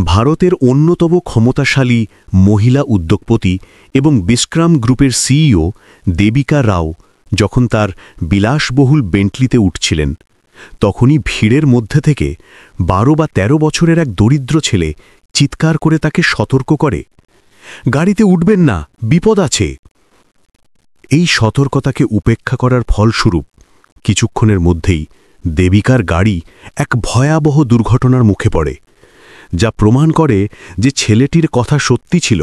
ভারতের অন্যতম ক্ষমতাশালী মহিলা উদ্যোগপতি এবং বিক্রম গ্রুপের সিইও দেবিকা রাও যখন তার বিলাসবহুল বেন্টলিতে উঠছিলেন, তখনই ভিড়ের মধ্যে থেকে 12 বা 13 বছরের এক দরিদ্র ছেলে চিৎকার করে তাকে সতর্ক করে, গাড়িতে উঠবেন না, বিপদ আছে। এই সতর্কতাকে উপেক্ষা করার ফলস্বরূপ কিছুক্ষণের মধ্যেই দেবিকার গাড়ি এক ভয়াবহ দুর্ঘটনার মুখে পড়ে, যা প্রমাণ করে যে ছেলেটির কথা সত্যি ছিল।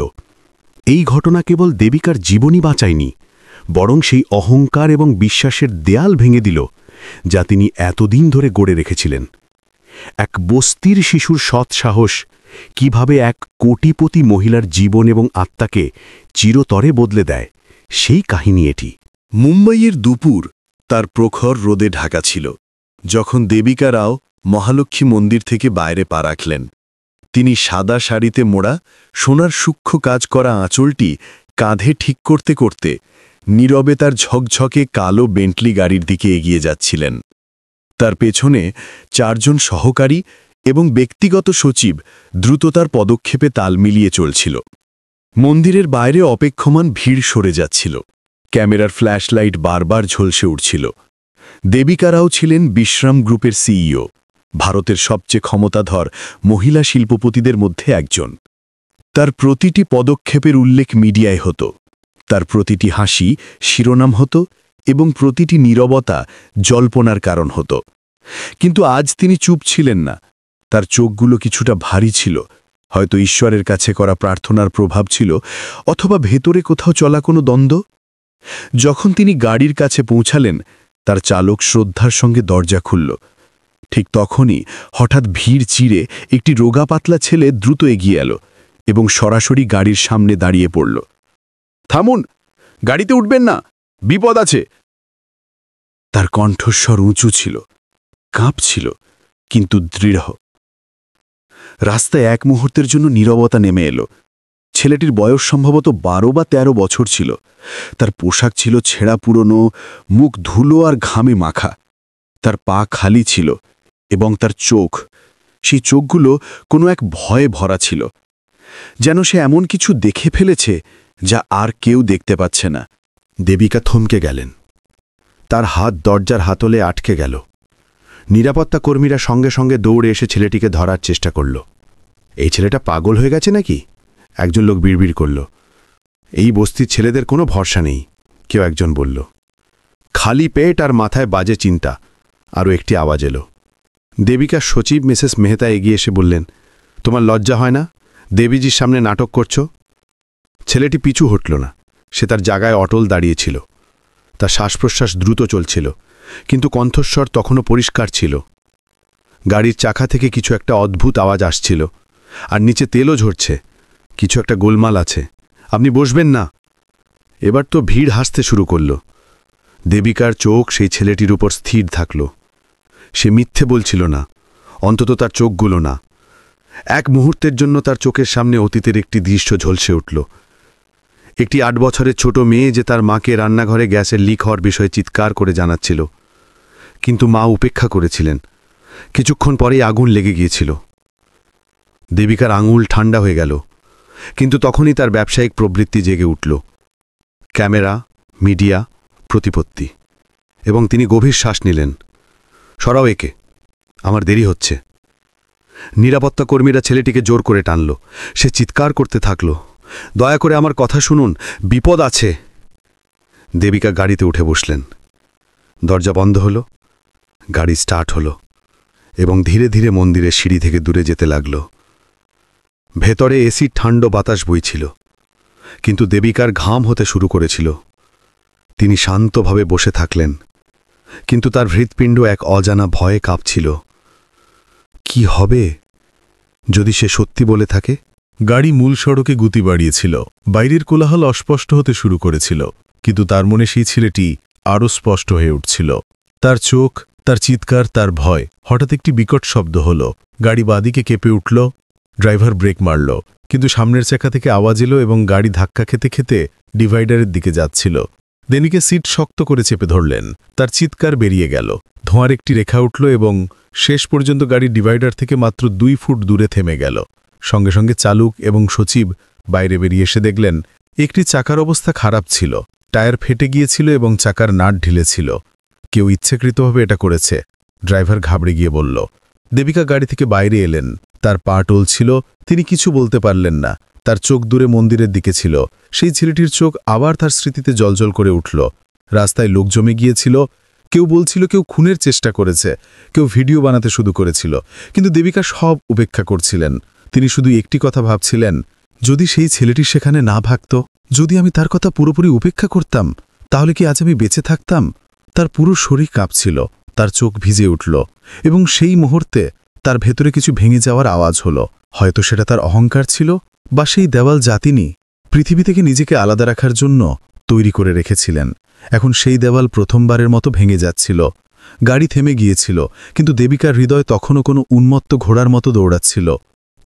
এই ঘটনা কেবল দেবিকার জীবনই বাঁচায়নি, বরং সেই অহংকার এবং বিশ্বাসের দেয়াল ভেঙে দিল যা তিনি এতদিন ধরে গড়ে রেখেছিলেন। এক বস্তির শিশুর সৎ সাহস কিভাবে এক কোটিপতি মহিলার জীবন এবং আত্মাকে চিরতরে বদলে দেয়, সেই কাহিনী এটি। মুম্বাইয়ের দুপুর তার প্রখর রোদে ঢাকা ছিল যখন দেবিকা রাও মহালক্ষ্মী মন্দির থেকে বাইরে পা রাখলেন। তিনি সাদা শাড়িতে মোড়া, সোনার সূক্ষ্ম কাজ করা আঁচলটি কাঁধে ঠিক করতে করতে নীরবে তার ঝকঝকে কালো বেন্টলি গাড়ির দিকে এগিয়ে যাচ্ছিলেন। তার পেছনে 4 জন সহকারী এবং ব্যক্তিগত সচিব দ্রুত তার পদক্ষেপে তাল মিলিয়ে চলছিল। মন্দিরের বাইরে অপেক্ষমান ভিড় সরে যাচ্ছিল, ক্যামেরার ফ্ল্যাশলাইট বারবার ঝলসে উঠছিল। দেবিকা রাও ছিলেন বিক্রম গ্রুপের সিইও, ভারতের সবচেয়ে ক্ষমতাধর মহিলা শিল্পপতিদের মধ্যে একজন। তার প্রতিটি পদক্ষেপের উল্লেখ মিডিয়ায় হতো, তার প্রতিটি হাসি শিরোনাম হতো এবং প্রতিটি নীরবতা জল্পনার কারণ হতো। কিন্তু আজ তিনি চুপ ছিলেন না। তার চোখগুলো কিছুটা ভারী ছিল, হয়তো ঈশ্বরের কাছে করা প্রার্থনার প্রভাব ছিল, অথবা ভেতরে কোথাও চলা কোনো দ্বন্দ্ব। যখন তিনি গাড়ির কাছে পৌঁছালেন, তার চালক শ্রদ্ধার সঙ্গে দরজা খুলল। ঠিক তখনই হঠাৎ ভিড় চিরে একটি রোগা পাতলা ছেলে দ্রুত এগিয়ে এলো এবং সরাসরি গাড়ির সামনে দাঁড়িয়ে পড়ল। থামুন, গাড়িতে উঠবেন না, বিপদ আছে। তার কণ্ঠস্বর উঁচু ছিল, কাঁপছিল, কিন্তু দৃঢ়। রাস্তায় এক মুহূর্তের জন্য নীরবতা নেমে এলো। ছেলেটির বয়স সম্ভবত 12 বা 13 বছর ছিল। তার পোশাক ছিল ছেঁড়া পুরনো, মুখ ধুলো আর ঘামে মাখা। তার পা খালি ছিল এবং তার চোখ, সেই চোখগুলো কোনো এক ভয়ে ভরা ছিল, যেন সে এমন কিছু দেখে ফেলেছে যা আর কেউ দেখতে পাচ্ছে না। দেবিকা থমকে গেলেন। তার হাত দরজার হাতলে আটকে গেল। নিরাপত্তা কর্মীরা সঙ্গে সঙ্গে দৌড়ে এসে ছেলেটিকে ধরার চেষ্টা করল। এই ছেলেটা পাগল হয়ে গেছে নাকি? একজন লোক বিড়বিড় করল। এই বস্তির ছেলেদের কোনো ভরসা নেই, কেউ একজন বলল। খালি পেট আর মাথায় বাজে চিন্তা, আরও একটি আওয়াজ এলো। দেবিকার সচিব মিসেস মেহতা এগিয়ে এসে বললেন, তোমার লজ্জা হয় না? দেবীজির সামনে নাটক করছো? ছেলেটি পিছু হটল না, সে তার জায়গায় অটল দাঁড়িয়েছিল। তার শ্বাসপ্রশ্বাস দ্রুত চলছিল, কিন্তু কণ্ঠস্বর তখনও পরিষ্কার ছিল। গাড়ির চাকা থেকে কিছু একটা অদ্ভুত আওয়াজ আসছিল, আর নিচে তেলও ঝরছে। কিছু একটা গোলমাল আছে, আপনি বসবেন না। এবার তো ভিড় হাসতে শুরু করল। দেবিকার চোখ সেই ছেলেটির উপর স্থির থাকল। সে মিথ্যে বলছিল না, অন্তত তার চোখগুলো না। এক মুহূর্তের জন্য তার চোখের সামনে অতীতের একটি দৃশ্য ঝলসে উঠল। একটি 8 বছরের ছোট মেয়ে যে তার মাকে রান্নাঘরে গ্যাসের লিক হওয়ার বিষয়ে চিৎকার করে জানাচ্ছিল, কিন্তু মা উপেক্ষা করেছিলেন। কিছুক্ষণ পরেই আগুন লেগে গিয়েছিল। দেবিকার আঙুল ঠান্ডা হয়ে গেল, কিন্তু তখনই তার ব্যবসায়িক প্রবৃত্তি জেগে উঠল। ক্যামেরা, মিডিয়া, প্রতিপত্তি, এবং তিনি গভীর শ্বাস নিলেন। সরাও একে, আমার দেরি হচ্ছে। নিরাপত্তা কর্মীরা ছেলেটিকে জোর করে টানল। সে চিৎকার করতে থাকল, দয়া করে আমার কথা শুনুন, বিপদ আছে। দেবিকা গাড়িতে উঠে বসলেন। দরজা বন্ধ হলো, গাড়ি স্টার্ট হলো এবং ধীরে ধীরে মন্দিরের সিঁড়ি থেকে দূরে যেতে লাগল। ভেতরে এসির ঠান্ডা বাতাস বইছিল, কিন্তু দেবিকার ঘাম হতে শুরু করেছিল। তিনি শান্তভাবে বসে থাকলেন, কিন্তু তার হৃৎপিণ্ড এক অজানা ভয়ে কাঁপছিল। কি হবে যদি সে সত্যি বলে থাকে? গাড়ি মূল সড়কে গতি বাড়িয়েছিল। বাইরের কোলাহল অস্পষ্ট হতে শুরু করেছিল, কিন্তু তার মনে সেই ছেলেটি আরও স্পষ্ট হয়ে উঠছিল। তার চোখ, তার চিৎকার, তার ভয়। হঠাৎ একটি বিকট শব্দ হল। গাড়ি বাদিকে কেঁপে উঠল। ড্রাইভার ব্রেক মারল, কিন্তু সামনের চাকা থেকে আওয়াজ এলো এবং গাড়ি ধাক্কা খেতে খেতে ডিভাইডারের দিকে যাচ্ছিল। দেনিকে সিট শক্ত করে চেপে ধরলেন। তার চিৎকার বেরিয়ে গেল। ধোঁয়ার একটি রেখা উঠল এবং শেষ পর্যন্ত গাড়ি ডিভাইডার থেকে মাত্র 2 ফুট দূরে থেমে গেল। সঙ্গে সঙ্গে চালক এবং সচিব বাইরে বেরিয়ে এসে দেখলেন একটি চাকার অবস্থা খারাপ ছিল, টায়ার ফেটে গিয়েছিল এবং চাকার নাট ঢিলে ছিল। কেউ ইচ্ছাকৃতভাবে এটা করেছে। ড্রাইভার ঘাবড়ে গিয়ে বলল। দেবিকা গাড়ি থেকে বাইরে এলেন। তার পা টলছিল, তিনি কিছু বলতে পারলেন না। তার চোখ দূরে মন্দিরের দিকে ছিল। সেই ছেলেটির চোখ আবার তার স্মৃতিতে জ্বলজ্বল করে উঠল। রাস্তায় লোক জমে গিয়েছিল। কেউ বলছিল কেউ খুনের চেষ্টা করেছে, কেউ ভিডিও বানাতে শুরু করেছিল। কিন্তু দেবিকা সব উপেক্ষা করছিলেন। তিনি শুধু একটি কথা ভাবছিলেন, যদি সেই ছেলেটি সেখানে না ভাগত, যদি আমি তার কথা পুরোপুরি উপেক্ষা করতাম, তাহলে কি আজ আমি বেঁচে থাকতাম? তার পুরো শরীর কাঁপছিল, তার চোখ ভিজে উঠল এবং সেই মুহূর্তে তার ভেতরে কিছু ভেঙে যাওয়ার আওয়াজ হলো। হয়তো সেটা তার অহংকার ছিল, বা সেই দেওয়াল যা তিনি পৃথিবী থেকে নিজেকে আলাদা রাখার জন্য তৈরি করে রেখেছিলেন। এখন সেই দেওয়াল প্রথমবারের মতো ভেঙে যাচ্ছিল। গাড়ি থেমে গিয়েছিল, কিন্তু দেবিকার হৃদয় তখনও কোনো উন্মত্ত ঘোড়ার মতো দৌড়াচ্ছিল।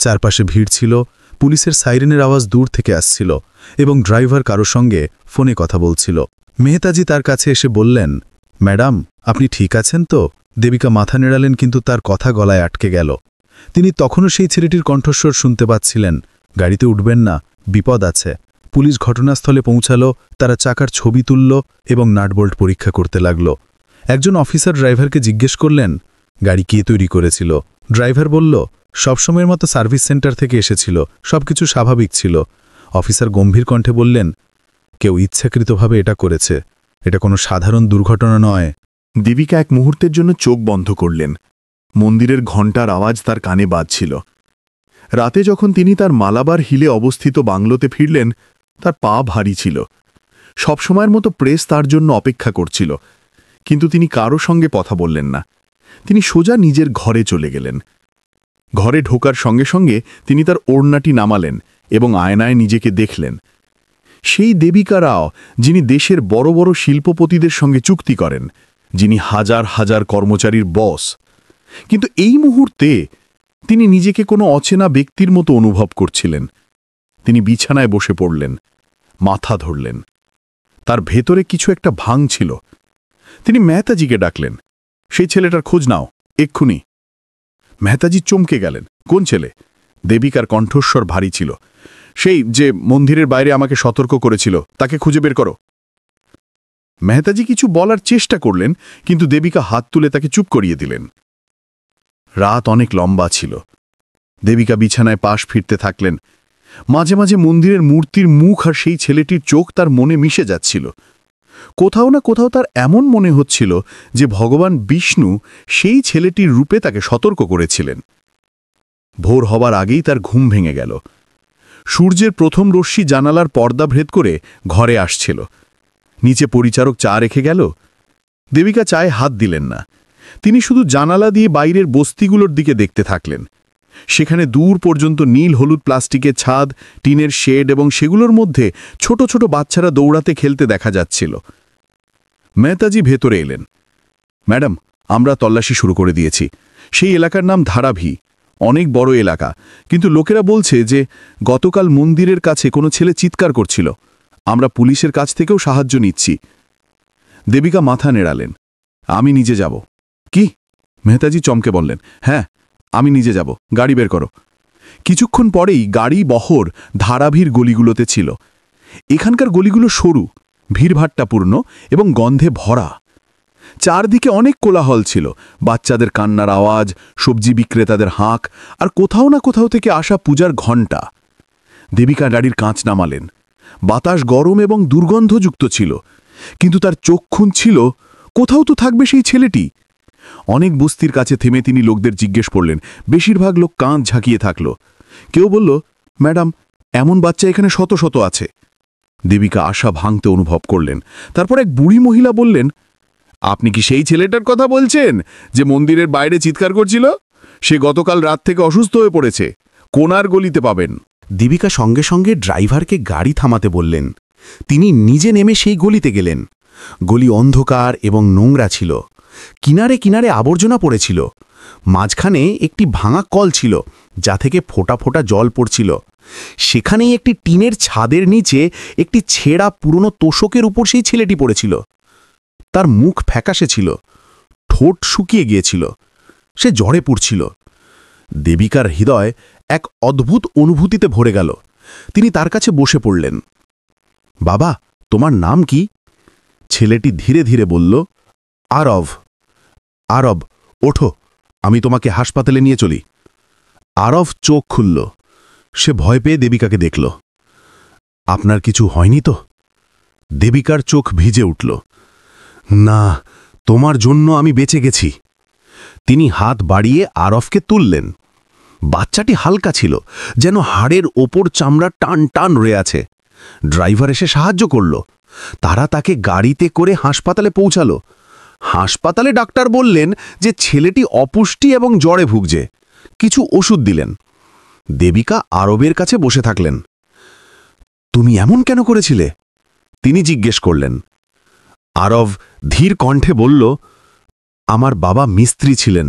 চারপাশে ভিড় ছিল, পুলিশের সাইরেনের আওয়াজ দূর থেকে আসছিল এবং ড্রাইভার কারো সঙ্গে ফোনে কথা বলছিল। মেহতাজি তার কাছে এসে বললেন, ম্যাডাম, আপনি ঠিক আছেন তো? দেবিকা মাথা নেড়ালেন, কিন্তু তার কথা গলায় আটকে গেল। তিনি তখনও সেই ছেলেটির কণ্ঠস্বর শুনতে পাচ্ছিলেন, গাড়িতে উঠবেন না, বিপদ আছে। পুলিশ ঘটনাস্থলে পৌঁছালো, তারা চাকার ছবি তুলল এবং নাটবোল্ট পরীক্ষা করতে লাগল। একজন অফিসার ড্রাইভারকে জিজ্ঞেস করলেন, গাড়ি কে তৈরি করেছিল? ড্রাইভার বলল, সবসময়ের মতো সার্ভিস সেন্টার থেকে এসেছিল, সবকিছু স্বাভাবিক ছিল। অফিসার গম্ভীর কণ্ঠে বললেন, কেউ ইচ্ছাকৃতভাবে এটা করেছে, এটা কোনো সাধারণ দুর্ঘটনা নয়। দেবিকা এক মুহূর্তের জন্য চোখ বন্ধ করলেন। মন্দিরের ঘণ্টার আওয়াজ তার কানে বাজছিল। রাতে যখন তিনি তার মালাবার হিলে অবস্থিত বাংলোতে ফিরলেন, তার পা ভারী ছিল। সবসময়ের মতো প্রেস তার জন্য অপেক্ষা করছিল, কিন্তু তিনি কারো সঙ্গে কথা বললেন না। তিনি সোজা নিজের ঘরে চলে গেলেন। ঘরে ঢোকার সঙ্গে সঙ্গে তিনি তার ওড়নাটি নামালেন এবং আয়নায় নিজেকে দেখলেন। সেই দেবিকা রাও, যিনি দেশের বড় বড় শিল্পপতিদের সঙ্গে চুক্তি করেন, যিনি হাজার হাজার কর্মচারীর বস। কিন্তু এই মুহূর্তে তিনি নিজেকে কোনো অচেনা ব্যক্তির মতো অনুভব করছিলেন। তিনি বিছানায় বসে পড়লেন, মাথা ধরলেন। তার ভেতরে কিছু একটা ভাঙছিল। তিনি মেহতাজিকে ডাকলেন, সেই ছেলেটার খোঁজ নাও, এক্ষুনি। মেহতাজি চমকে গেলেন। কোন ছেলে? দেবিকার কণ্ঠস্বর ভারী ছিল। সেই যে মন্দিরের বাইরে আমাকে সতর্ক করেছিল, তাকে খুঁজে বের করো। মেহতাজি কিছু বলার চেষ্টা করলেন, কিন্তু দেবিকা হাত তুলে তাকে চুপ করিয়ে দিলেন। রাত অনেক লম্বা ছিল। দেবিকা বিছানায় পাশ ফিরতে থাকলেন। মাঝে মাঝে মন্দিরের মূর্তির মুখ আর সেই ছেলেটির চোখ তার মনে মিশে যাচ্ছিল। কোথাও না কোথাও তার এমন মনে হচ্ছিল যে ভগবান বিষ্ণু সেই ছেলেটির রূপে তাকে সতর্ক করেছিলেন। ভোর হবার আগেই তার ঘুম ভেঙে গেল। সূর্যের প্রথম রশ্মি জানালার পর্দা ভেদ করে ঘরে আসছিল। নিচে পরিচারক চা রেখে গেল। দেবিকা চায়ে হাত দিলেন না। তিনি শুধু জানালা দিয়ে বাইরের বস্তিগুলোর দিকে দেখতে থাকলেন। সেখানে দূর পর্যন্ত নীল হলুদ প্লাস্টিকের ছাদ, টিনের শেড এবং সেগুলোর মধ্যে ছোট ছোট বাচ্চারা দৌড়াতে খেলতে দেখা যাচ্ছিল। মেহতাজি ভেতরে এলেন। ম্যাডাম, আমরা তল্লাশি শুরু করে দিয়েছি। সেই এলাকার নাম ধারাভি, অনেক বড় এলাকা, কিন্তু লোকেরা বলছে যে গতকাল মন্দিরের কাছে কোনো ছেলে চিৎকার করছিল। আমরা পুলিশের কাছ থেকেও সাহায্য নিচ্ছি। দেবিকা মাথা নেড়ালেন। আমি নিজে যাব। কি? মেহতাজি চমকে বললেন। হ্যাঁ, আমি নিজে যাব, গাড়ি বের করো। কিছুক্ষণ পরেই গাড়ি বহর ধারাভির গলিগুলোতে ছিল। এখানকার গলিগুলো সরু, ভিড়ভাট্টাপূর্ণ এবং গন্ধে ভরা। চারদিকে অনেক কোলাহল ছিল, বাচ্চাদের কান্নার আওয়াজ, সবজি বিক্রেতাদের হাঁক, আর কোথাও না কোথাও থেকে আসা পূজার ঘণ্টা। দেবিকা গাড়ির কাঁচ নামালেন। বাতাস গরম এবং দুর্গন্ধযুক্ত ছিল, কিন্তু তার চোখ খুঁজছিল কোথাও তো থাকবে সেই ছেলেটি। অনেক বস্তির কাছে থেমে তিনি লোকদের জিজ্ঞেস করলেন। বেশিরভাগ লোক কাঁধ ঝাঁকিয়ে থাকল। কেউ বলল, ম্যাডাম, এমন বাচ্চা এখানে শত শত আছে। দেবিকা আশা ভাঙতে অনুভব করলেন। তারপর এক বুড়ি মহিলা বললেন, আপনি কি সেই ছেলেটার কথা বলছেন যে মন্দিরের বাইরে চিৎকার করছিল? সে গতকাল রাত থেকে অসুস্থ হয়ে পড়েছে। কোনার গলিতে পাবেন। দেবিকা সঙ্গে সঙ্গে ড্রাইভারকে গাড়ি থামাতে বললেন। তিনি নিজে নেমে সেই গলিতে গেলেন। গলি অন্ধকার এবং নোংরা ছিল। কিনারে কিনারে আবর্জনা পড়েছিল। মাঝখানে একটি ভাঙা কল ছিল, যা থেকে ফোঁটা ফোঁটা জল পড়ছিল। সেখানেই একটি টিনের ছাদের নিচে একটি ছেঁড়া পুরনো তোষকের উপর সেই ছেলেটি পড়েছিল। তার মুখ ফ্যাকাশে ছিল, ঠোঁট শুকিয়ে গিয়েছিল। সে জ্বরে পড়ছিল। দেবিকার হৃদয় এক অদ্ভুত অনুভূতিতে ভরে গেল। তিনি তার কাছে বসে পড়লেন। বাবা, তোমার নাম কি? ছেলেটি ধীরে ধীরে বলল, আরব। আরব, ওঠো, আমি তোমাকে হাসপাতালে নিয়ে চলি। আরব চোখ খুলল। সে ভয় পেয়ে দেবিকাকে দেখল। আপনার কিছু হয়নি তো? দেবিকার চোখ ভিজে উঠল। না, তোমার জন্য আমি বেঁচে গেছি। তিনি হাত বাড়িয়ে আরফকে তুললেন। বাচ্চাটি হালকা ছিল, যেন হাড়ের ওপর চামড়া টান টান রয়ে আছে। ড্রাইভার এসে সাহায্য করল। তারা তাকে গাড়িতে করে হাসপাতালে পৌঁছালো। হাসপাতালে ডাক্তার বললেন যে ছেলেটি অপুষ্টি এবং জ্বরে ভুগছে। কিছু ওষুধ দিলেন। দেবিকা আরবের কাছে বসে থাকলেন। তুমি এমন কেন করেছিলে? তিনি জিজ্ঞেস করলেন। আরব ধীর কণ্ঠে বলল, আমার বাবা মিস্ত্রি ছিলেন।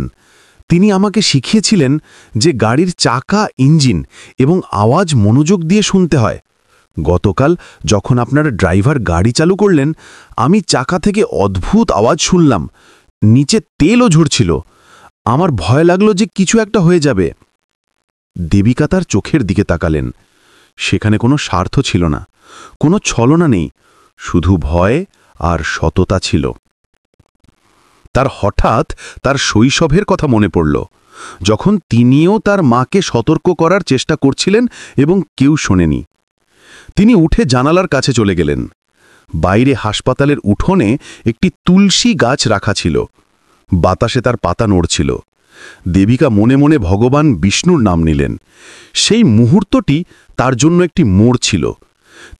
তিনি আমাকে শিখিয়েছিলেন যে গাড়ির চাকা, ইঞ্জিন এবং আওয়াজ মনোযোগ দিয়ে শুনতে হয়। গতকাল যখন আপনার ড্রাইভার গাড়ি চালু করলেন, আমি চাকা থেকে অদ্ভুত আওয়াজ শুনলাম। নিচে তেলও ঝরছিল। আমার ভয় লাগলো যে কিছু একটা হয়ে যাবে। দেবিকা তার চোখের দিকে তাকালেন। সেখানে কোনো স্বার্থ ছিল না, কোনো ছলনা নেই, শুধু ভয় আর সততা ছিল। তার হঠাৎ তার শৈশবের কথা মনে পড়ল, যখন তিনিও তার মাকে সতর্ক করার চেষ্টা করছিলেন এবং কেউ শোনেনি। তিনি উঠে জানালার কাছে চলে গেলেন। বাইরে হাসপাতালের উঠোনে একটি তুলসী গাছ রাখা ছিল। বাতাসে তার পাতা নড়ছিল। দেবিকা মনে মনে ভগবান বিষ্ণুর নাম নিলেন। সেই মুহূর্তটি তার জন্য একটি মোড় ছিল।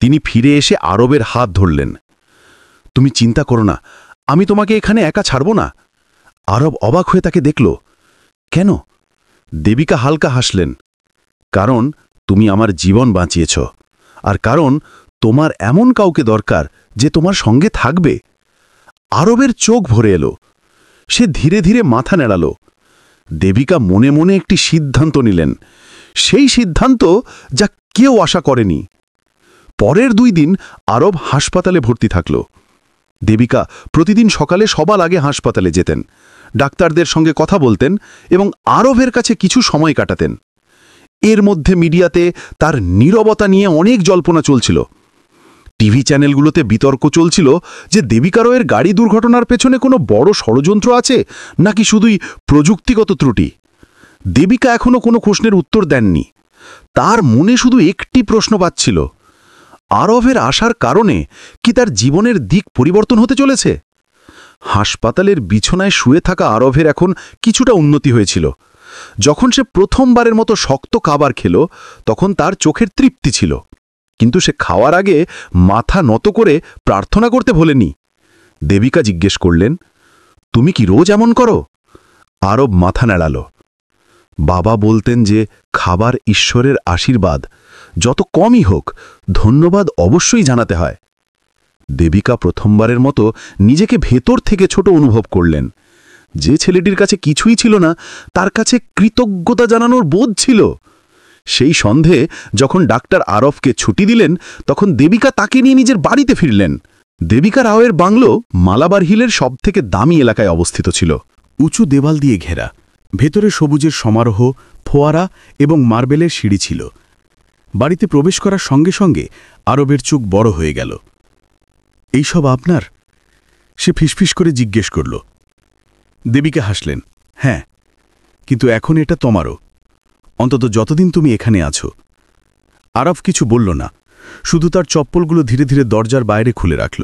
তিনি ফিরে এসে আরবের হাত ধরলেন। তুমি চিন্তা করো না, আমি তোমাকে এখানে একা ছাড়ব না। আরব অবাক হয়ে তাকে দেখল। কেন? দেবিকা হালকা হাসলেন। কারণ তুমি আমার জীবন বাঁচিয়েছ, আর কারণ তোমার এমন কাউকে দরকার যে তোমার সঙ্গে থাকবে। আরবের চোখ ভরে এলো। সে ধীরে ধীরে মাথা নেড়াল। দেবিকা মনে মনে একটি সিদ্ধান্ত নিলেন, সেই সিদ্ধান্ত যা কেউ আশা করেনি। পরের 2 দিন আরব হাসপাতালে ভর্তি থাকল। দেবিকা প্রতিদিন সকালে সবার আগে হাসপাতালে যেতেন, ডাক্তারদের সঙ্গে কথা বলতেন এবং আরবের কাছে কিছু সময় কাটাতেন। এর মধ্যে মিডিয়াতে তার নীরবতা নিয়ে অনেক জল্পনা চলছিল। টিভি চ্যানেলগুলোতে বিতর্ক চলছিল যে দেবিকা রয়ের গাড়ি দুর্ঘটনার পেছনে কোনো বড় ষড়যন্ত্র আছে নাকি শুধুই প্রযুক্তিগত ত্রুটি। দেবিকা এখনো কোনো প্রশ্নের উত্তর দেননি। তার মনে শুধু একটি প্রশ্ন পাচ্ছিল, আরবের আসার কারণে কি তার জীবনের দিক পরিবর্তন হতে চলেছে? হাসপাতালের বিছানায় শুয়ে থাকা আরবের এখন কিছুটা উন্নতি হয়েছিল। যখন সে প্রথমবারের মতো শক্ত খাবার খেল, তখন তার চোখের তৃপ্তি ছিল। কিন্তু সে খাওয়ার আগে মাথা নত করে প্রার্থনা করতে ভোলেনি। দেবিকা জিজ্ঞেস করলেন, তুমি কি রোজ এমন করো? আরব মাথা নেড়াল। বাবা বলতেন যে খাবার ঈশ্বরের আশীর্বাদ, যত কমই হোক ধন্যবাদ অবশ্যই জানাতে হয়। দেবিকা প্রথমবারের মতো নিজেকে ভেতর থেকে ছোট অনুভব করলেন। যে ছেলেটির কাছে কিছুই ছিল না, তার কাছে কৃতজ্ঞতা জানানোর বোধ ছিল। সেই সন্ধে যখন ডাক্তার আরবকে ছুটি দিলেন, তখন দেবিকা তাকে নিয়ে নিজের বাড়িতে ফিরলেন। দেবিকা রাওয়ের বাংলো মালাবার হিলের সবথেকে দামি এলাকায় অবস্থিত ছিল। উঁচু দেওয়াল দিয়ে ঘেরা, ভেতরে সবুজের সমারোহ, ফোয়ারা এবং মার্বেলের সিঁড়ি ছিল। বাড়িতে প্রবেশ করার সঙ্গে সঙ্গে আরবের চোখ বড় হয়ে গেল। এইসব আপনার? সে ফিসফিস করে জিজ্ঞেস করল। দেবিকা হাসলেন। হ্যাঁ, কিন্তু এখন এটা তোমারও, অন্তত যতদিন তুমি এখানে আছো। আরব কিছু বলল না, শুধু তার চপ্পলগুলো ধীরে ধীরে দরজার বাইরে খুলে রাখল।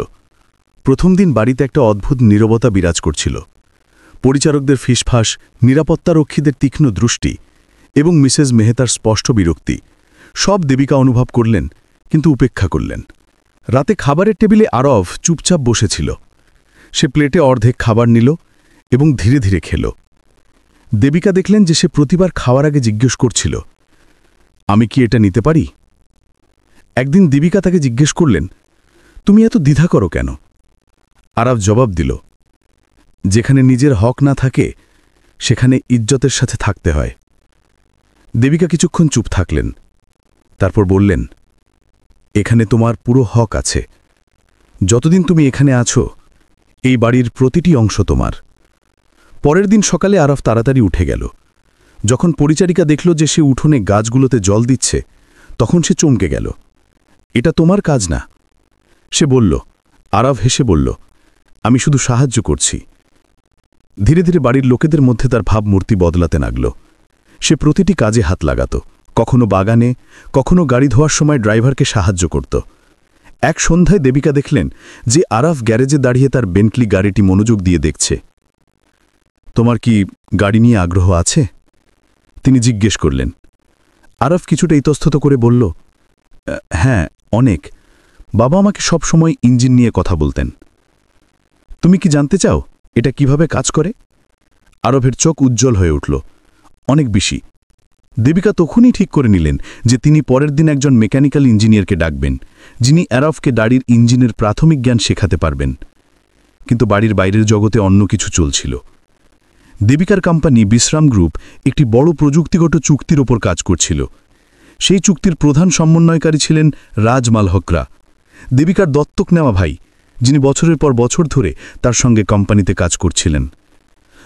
প্রথম দিন বাড়িতে একটা অদ্ভুত নীরবতা বিরাজ করছিল। পরিচারকদের ফিসফাস, নিরাপত্তারক্ষীদের তীক্ষ্ণ দৃষ্টি এবং মিসেস মেহতার স্পষ্ট বিরক্তি সব দেবিকা অনুভব করলেন, কিন্তু উপেক্ষা করলেন। রাতে খাবারের টেবিলে আরব চুপচাপ বসেছিল। সে প্লেটে অর্ধেক খাবার নিল এবং ধীরে ধীরে খেল। দেবিকা দেখলেন যে সে প্রতিবার খাওয়ার আগে জিজ্ঞেস করছিল, আমি কি এটা নিতে পারি? একদিন দেবিকা তাকে জিজ্ঞেস করলেন, তুমি এত দ্বিধা করো কেন? আরব জবাব দিল, যেখানে নিজের হক না থাকে সেখানে ইজ্জতের সাথে থাকতে হয়। দেবিকা কিছুক্ষণ চুপ থাকলেন, তারপর বললেন, এখানে তোমার পুরো হক আছে। যতদিন তুমি এখানে আছো, এই বাড়ির প্রতিটি অংশ তোমার। পরের দিন সকালে আরব তাড়াতাড়ি উঠে গেল। যখন পরিচারিকা দেখল যে সে উঠোনে গাছগুলোতে জল দিচ্ছে তখন সে চমকে গেল। এটা তোমার কাজ না, সে বলল। আরাভ হেসে বলল, আমি শুধু সাহায্য করছি। ধীরে ধীরে বাড়ির লোকেদের মধ্যে তার ভাবমূর্তি বদলাতে লাগল। সে প্রতিটি কাজে হাত লাগাত, কখনো বাগানে, কখনো গাড়ি ধোয়ার সময় ড্রাইভারকে সাহায্য করত। এক সন্ধ্যায় দেবিকা দেখলেন যে আরাভ গ্যারেজে দাঁড়িয়ে তার বেন্টলি গাড়িটি মনোযোগ দিয়ে দেখছে। তোমার কি গাড়ি নিয়ে আগ্রহ আছে? তিনি জিজ্ঞেস করলেন। আরাভ কিছুটা ইতস্তত করে বলল, হ্যাঁ, অনেক। বাবা আমাকে সব সময় ইঞ্জিন নিয়ে কথা বলতেন। তুমি কি জানতে চাও এটা কিভাবে কাজ করে? আরবের চোখ উজ্জ্বল হয়ে উঠল। অনেক বেশি। দেবিকা তখনই ঠিক করে নিলেন যে তিনি পরের দিন একজন মেকানিক্যাল ইঞ্জিনিয়ারকে ডাকবেন, যিনি আরাভকে গাড়ির ইঞ্জিনের প্রাথমিক জ্ঞান শেখাতে পারবেন। কিন্তু বাড়ির বাইরের জগতে অন্য কিছু চলছিল। দেবিকার কোম্পানি বিশ্রাম গ্রুপ একটি বড় প্রযুক্তিগত চুক্তির ওপর কাজ করছিল। সেই চুক্তির প্রধান সমন্বয়কারী ছিলেন রাজ মালহোত্রা, দেবিকার দত্তক নেওয়া ভাই, যিনি বছরের পর বছর ধরে তার সঙ্গে কোম্পানিতে কাজ করছিলেন।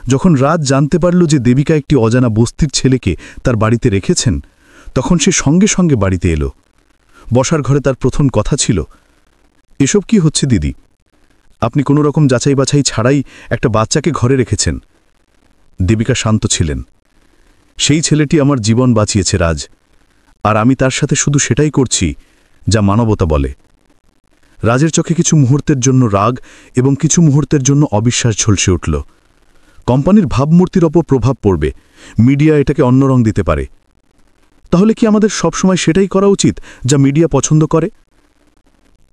যখন রাজ জানতে পারল যে দেবিকা একটি অজানা বস্তির ছেলেকে তার বাড়িতে রেখেছেন, তখন সে সঙ্গে সঙ্গে বাড়িতে এলো। বসার ঘরে তার প্রথম কথা ছিল, এসব কি হচ্ছে দিদি? আপনি কোনো রকম যাচাই বাছাই ছাড়াই একটা বাচ্চাকে ঘরে রেখেছেন। দেবিকা শান্ত ছিলেন। সেই ছেলেটি আমার জীবন বাঁচিয়েছে রাজ, আর আমি তার সাথে শুধু সেটাই করছি যা মানবতা বলে। রাজের চোখে কিছু মুহূর্তের জন্য রাগ এবং কিছু মুহূর্তের জন্য অবিশ্বাস ঝলসে উঠল। কোম্পানির ভাবমূর্তির ওপর প্রভাব পড়বে, মিডিয়া এটাকে অন্য রং দিতে পারে। তাহলে কি আমাদের সবসময় সেটাই করা উচিত যা মিডিয়া পছন্দ করে?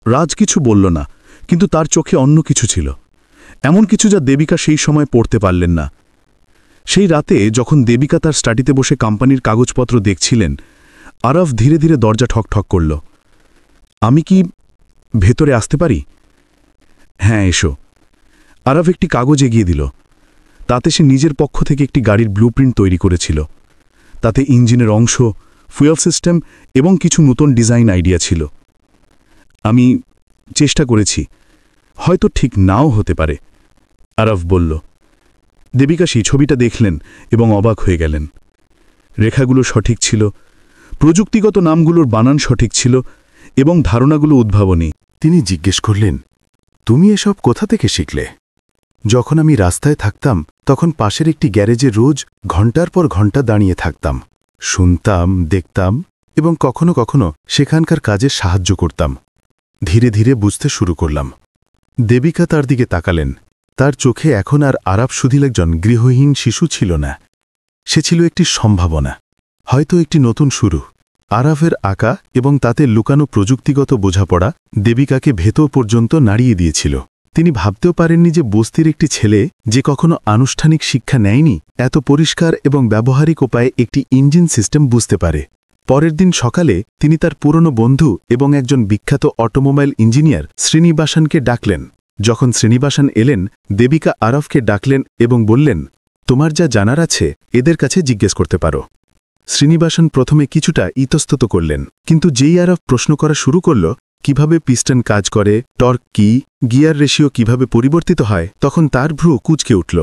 রাজ কিছু বলল না, কিন্তু তার চোখে অন্য কিছু ছিল, এমন কিছু যা দেবিকা সেই সময় পড়তে পারলেন না। সেই রাতে যখন দেবিকা তার স্টাডিতে বসে কোম্পানির কাগজপত্র দেখছিলেন, আরাভ ধীরে ধীরে দরজা ঠকঠক করল। আমি কি ভেতরে আসতে পারি? হ্যাঁ, এসো। আরাভ একটি কাগজ এগিয়ে দিল। তাতে সে নিজের পক্ষ থেকে একটি গাড়ির ব্লুপ্রিন্ট তৈরি করেছিল। তাতে ইঞ্জিনের অংশ, ফুয়েল সিস্টেম এবং কিছু নতুন ডিজাইন আইডিয়া ছিল। আমি চেষ্টা করেছি, হয়তো ঠিক নাও হতে পারে, আরাভ বলল। দেবিকা সেই ছবিটা দেখলেন এবং অবাক হয়ে গেলেন। রেখাগুলো সঠিক ছিল, প্রযুক্তিগত নামগুলোর বানান সঠিক ছিল এবং ধারণাগুলো উদ্ভাবনী। তিনি জিজ্ঞেস করলেন, তুমি এসব কোথা থেকে শিখলে? যখন আমি রাস্তায় থাকতাম তখন পাশের একটি গ্যারেজে রোজ ঘণ্টার পর ঘণ্টা দাঁড়িয়ে থাকতাম, শুনতাম, দেখতাম এবং কখনো কখনো সেখানকার কাজে সাহায্য করতাম। ধীরে ধীরে বুঝতে শুরু করলাম। দেবিকা তার দিকে তাকালেন। তার চোখে এখন আর আরাভ শুধু একজন গৃহহীন শিশু ছিল না, সে ছিল একটি সম্ভাবনা, হয়তো একটি নতুন শুরু। আরাভের আঁকা এবং তাতে লুকানো প্রযুক্তিগত বোঝাপড়া দেবিকাকে ভেতর পর্যন্ত নাড়িয়ে দিয়েছিল। তিনি ভাবতেও পারেননি যে বস্তির একটি ছেলে, যে কখনো আনুষ্ঠানিক শিক্ষা নেয়নি, এত পরিষ্কার এবং ব্যবহারিক উপায়ে একটি ইঞ্জিন সিস্টেম বুঝতে পারে। পরের দিন সকালে তিনি তার পুরনো বন্ধু এবং একজন বিখ্যাত অটোমোবাইল ইঞ্জিনিয়ার শ্রীনিবাসনকে ডাকলেন। যখন শ্রীনিবাসন এলেন, দেবিকা আরাভকে ডাকলেন এবং বললেন, তোমার যা জানার আছে এদের কাছে জিজ্ঞেস করতে পারো। শ্রীনিবাসন প্রথমে কিছুটা ইতস্তত করলেন, কিন্তু যেই আরাভ প্রশ্ন করা শুরু করল, কিভাবে পিস্টন কাজ করে, টর্ক কি, গিয়ার রেশিও কিভাবে পরিবর্তিত হয়, তখন তার ভ্রু কুঁচকে উঠল।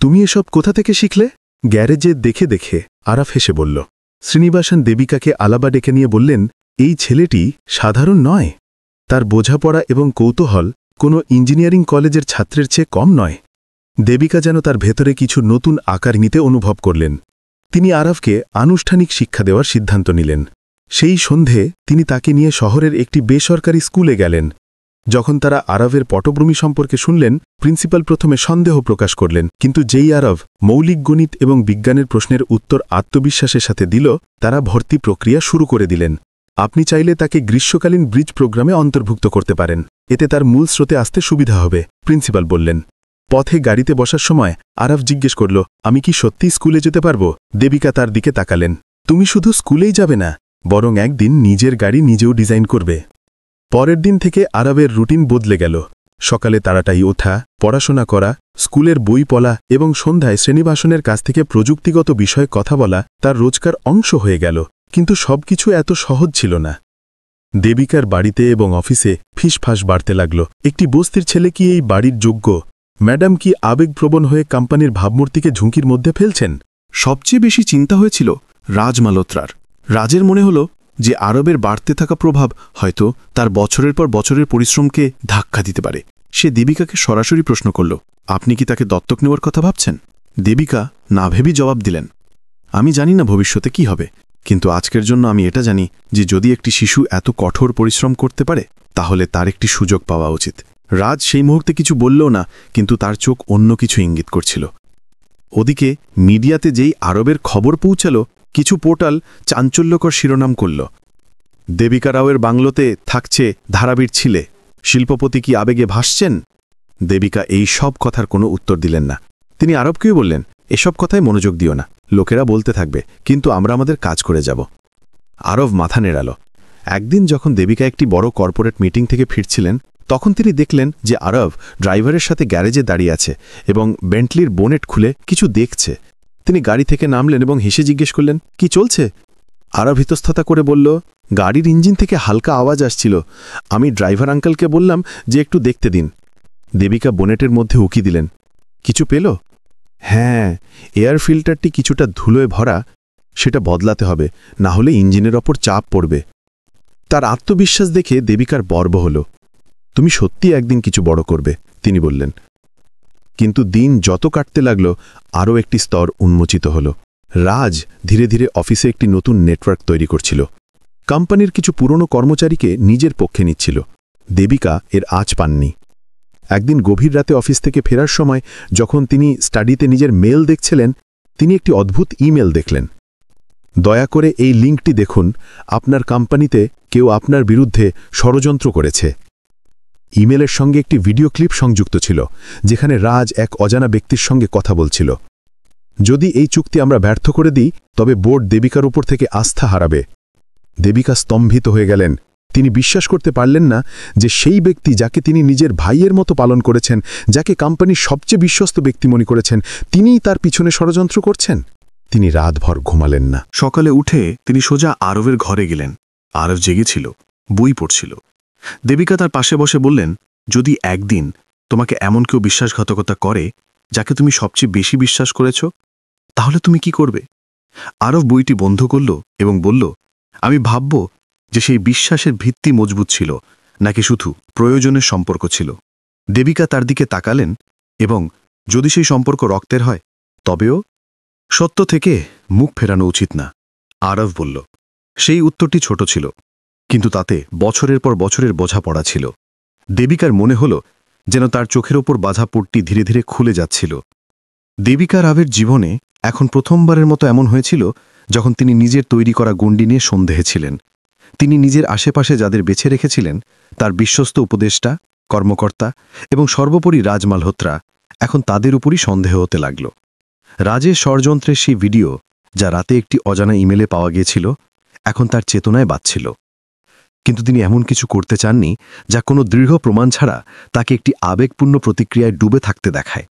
তুমি এসব কোথা থেকে শিখলে? গ্যারেজে দেখে দেখে, আরাভ হেসে বলল। শ্রীনিবাসন দেবিকাকে আলাবা ডেকে নিয়ে বললেন, এই ছেলেটি সাধারণ নয়। তার বোঝাপড়া এবং কৌতূহল কোনো ইঞ্জিনিয়ারিং কলেজের ছাত্রের চেয়ে কম নয়। দেবিকা যেন তার ভেতরে কিছু নতুন আকার নিতে অনুভব করলেন। তিনি আরাভকে আনুষ্ঠানিক শিক্ষা দেওয়ার সিদ্ধান্ত নিলেন। সেই সন্ধে তিনি তাকে নিয়ে শহরের একটি বেসরকারি স্কুলে গেলেন। যখন তারা আরাভের পটভূমি সম্পর্কে শুনলেন, প্রিন্সিপাল প্রথমে সন্দেহ প্রকাশ করলেন, কিন্তু যেই আরাভ মৌলিক গণিত এবং বিজ্ঞানের প্রশ্নের উত্তর আত্মবিশ্বাসের সাথে দিল, তারা ভর্তি প্রক্রিয়া শুরু করে দিলেন। আপনি চাইলে তাকে গ্রীষ্মকালীন ব্রিজ প্রোগ্রামে অন্তর্ভুক্ত করতে পারেন, এতে তার মূল স্রোতে আসতে সুবিধা হবে, প্রিন্সিপাল বললেন। পথে গাড়িতে বসার সময় আরাভ জিজ্ঞেস করল, আমি কি সত্যি স্কুলে যেতে পারব? দেবিকা তার দিকে তাকালেন। তুমি শুধু স্কুলেই যাবে না, বরং একদিন নিজের গাড়ি নিজেও ডিজাইন করবে। পরের দিন থেকে আরাভের রুটিন বদলে গেল। সকালে তাড়াতাড়ি ওঠা, পড়াশোনা করা, স্কুলের বই পড়া এবং সন্ধ্যায় শ্রীনিবাসনের কাছ থেকে প্রযুক্তিগত বিষয়ে কথা বলা তার রোজকার অংশ হয়ে গেল। কিন্তু সবকিছু এত সহজ ছিল না। দেবিকার বাড়িতে এবং অফিসে ফিসফাস বাড়তে লাগল। একটি বস্তির ছেলে কি এই বাড়ির যোগ্য? ম্যাডাম কি আবেগপ্রবণ হয়ে কোম্পানির ভাবমূর্তিকে ঝুঁকির মধ্যে ফেলছেন? সবচেয়ে বেশি চিন্তা হয়েছিল রাজ মালহোত্রার। রাজের মনে হলো যে আরবের বাড়তে থাকা প্রভাব হয়তো তার বছরের পর বছরের পরিশ্রমকে ধাক্কা দিতে পারে। সে দেবিকাকে সরাসরি প্রশ্ন করল, আপনি কি তাকে দত্তক নেওয়ার কথা ভাবছেন? দেবিকা না ভেবেই জবাব দিলেন, আমি জানি না ভবিষ্যতে কি হবে, কিন্তু আজকের জন্য আমি এটা জানি যে যদি একটি শিশু এত কঠোর পরিশ্রম করতে পারে তাহলে তার একটি সুযোগ পাওয়া উচিত। রাজ সেই মুহূর্তে কিছু বললেও না, কিন্তু তার চোখ অন্য কিছু ইঙ্গিত করছিল। ওদিকে মিডিয়াতে যেই আরবের খবর পৌঁছাল, কিছু পোর্টাল চাঞ্চল্যকর শিরোনাম করল, দেবিকা রাওয়ের বাংলোতে থাকছে ধারাবীর ছিলে, শিল্পপতি কি আবেগে ভাসছেন? দেবিকা এই সব কথার কোনো উত্তর দিলেন না। তিনি আরবকেও বললেন, এসব কথায় মনোযোগ দিও না, লোকেরা বলতে থাকবে, কিন্তু আমরা আমাদের কাজ করে যাব। আরব মাথা নেড়াল। একদিন যখন দেবিকা একটি বড় কর্পোরেট মিটিং থেকে ফিরছিলেন, তখন তিনি দেখলেন যে আরব ড্রাইভারের সাথে গ্যারেজে দাঁড়িয়ে আছে এবং বেন্টলির বোনেট খুলে কিছু দেখছে। তিনি গাড়ি থেকে নামলেন এবং হেসে জিজ্ঞেস করলেন, কি চলছে? আরব ইতস্ততা করে বলল, গাড়ির ইঞ্জিন থেকে হালকা আওয়াজ আসছিল, আমি ড্রাইভার আঙ্কেলকে বললাম যে একটু দেখতে দিন। দেবিকা বোনেটের মধ্যে উকি দিলেন, কিছু পেল? হ্যাঁ, এয়ার ফিল্টারটি কিছুটা ধুলোয় ভরা, সেটা বদলাতে হবে, না হলে ইঞ্জিনের ওপর চাপ পড়বে। তার আত্মবিশ্বাস দেখে দেবিকার বর্ব হল। তুমি সত্যি একদিন কিছু বড় করবে, তিনি বললেন। কিন্তু দিন যত কাটতে লাগল, আরও একটি স্তর উন্মোচিত হল। রাজ ধীরে ধীরে অফিসে একটি নতুন নেটওয়ার্ক তৈরি করছিল। কোম্পানির কিছু পুরনো কর্মচারীকে নিজের পক্ষে নিচ্ছিল। দেবিকা এর আঁচ পাননি। একদিন গভীর রাতে অফিস থেকে ফেরার সময় যখন তিনি স্টাডিতে নিজের মেল দেখছিলেন, তিনি একটি অদ্ভুত ইমেল দেখলেন। দয়া করে এই লিঙ্কটি দেখুন, আপনার কোম্পানিতে কেউ আপনার বিরুদ্ধে ষড়যন্ত্র করেছে। ইমেলের সঙ্গে একটি ভিডিও ক্লিপ সংযুক্ত ছিল, যেখানে রাজ এক অজানা ব্যক্তির সঙ্গে কথা বলছিল। যদি এই চুক্তি আমরা ব্যর্থ করে দিই, তবে বোর্ড দেবিকার উপর থেকে আস্থা হারাবে। দেবিকা স্তম্ভিত হয়ে গেলেন। তিনি বিশ্বাস করতে পারলেন না যে সেই ব্যক্তি যাকে তিনি নিজের ভাইয়ের মতো পালন করেছেন, যাকে কোম্পানির সবচেয়ে বিশ্বস্ত ব্যক্তি মনে করেছেন, তিনিই তার পিছনে ষড়যন্ত্র করছেন। তিনি রাতভর ঘুমালেন না। সকালে উঠে তিনি সোজা আরবের ঘরে গেলেন। আরব জেগেছিল, বই পড়ছিল। দেবিকা তার পাশে বসে বললেন, যদি একদিন তোমাকে এমন কেউ বিশ্বাসঘাতকতা করে যাকে তুমি সবচেয়ে বেশি বিশ্বাস করেছ, তাহলে তুমি কি করবে? আরব বইটি বন্ধ করল এবং বলল, আমি ভাবব যে সেই বিশ্বাসের ভিত্তি মজবুত ছিল নাকি শুধু প্রয়োজনের সম্পর্ক ছিল। দেবিকা তার দিকে তাকালেন এবং যদি সেই সম্পর্ক রক্তের হয়, তবেও সত্য থেকে মুখ ফেরানো উচিত না। আরব বলল। সেই উত্তরটি ছোট ছিল, কিন্তু তাতে বছরের পর বছরের বোঝাপড়া ছিল। দেবিকার মনে হল যেন তার চোখের ওপর বাঁধা পট্টি ধীরে ধীরে খুলে যাচ্ছিল। দেবিকা রাবের জীবনে এখন প্রথমবারের মতো এমন হয়েছিল যখন তিনি নিজের তৈরি করা গণ্ডি নিয়ে সন্দেহে ছিলেন। তিনি নিজের আশেপাশে যাদের বেছে রেখেছিলেন, তার বিশ্বস্ত উপদেষ্টা, কর্মকর্তা এবং সর্বোপরি রাজ মালহোত্রা, এখন তাদের উপরই সন্দেহ হতে লাগল। রাজের ষড়যন্ত্রের সেই ভিডিও, যা রাতে একটি অজানা ইমেলে পাওয়া গিয়েছিল, এখন তার চেতনায় বাজছিল। কিন্তু তিনি এমন কিছু করতে চাননি যা কোনো দৃঢ় প্রমাণ ছাড়া তাকে একটি আবেগপূর্ণ প্রতিক্রিয়ায় ডুবে থাকতে দেখায়।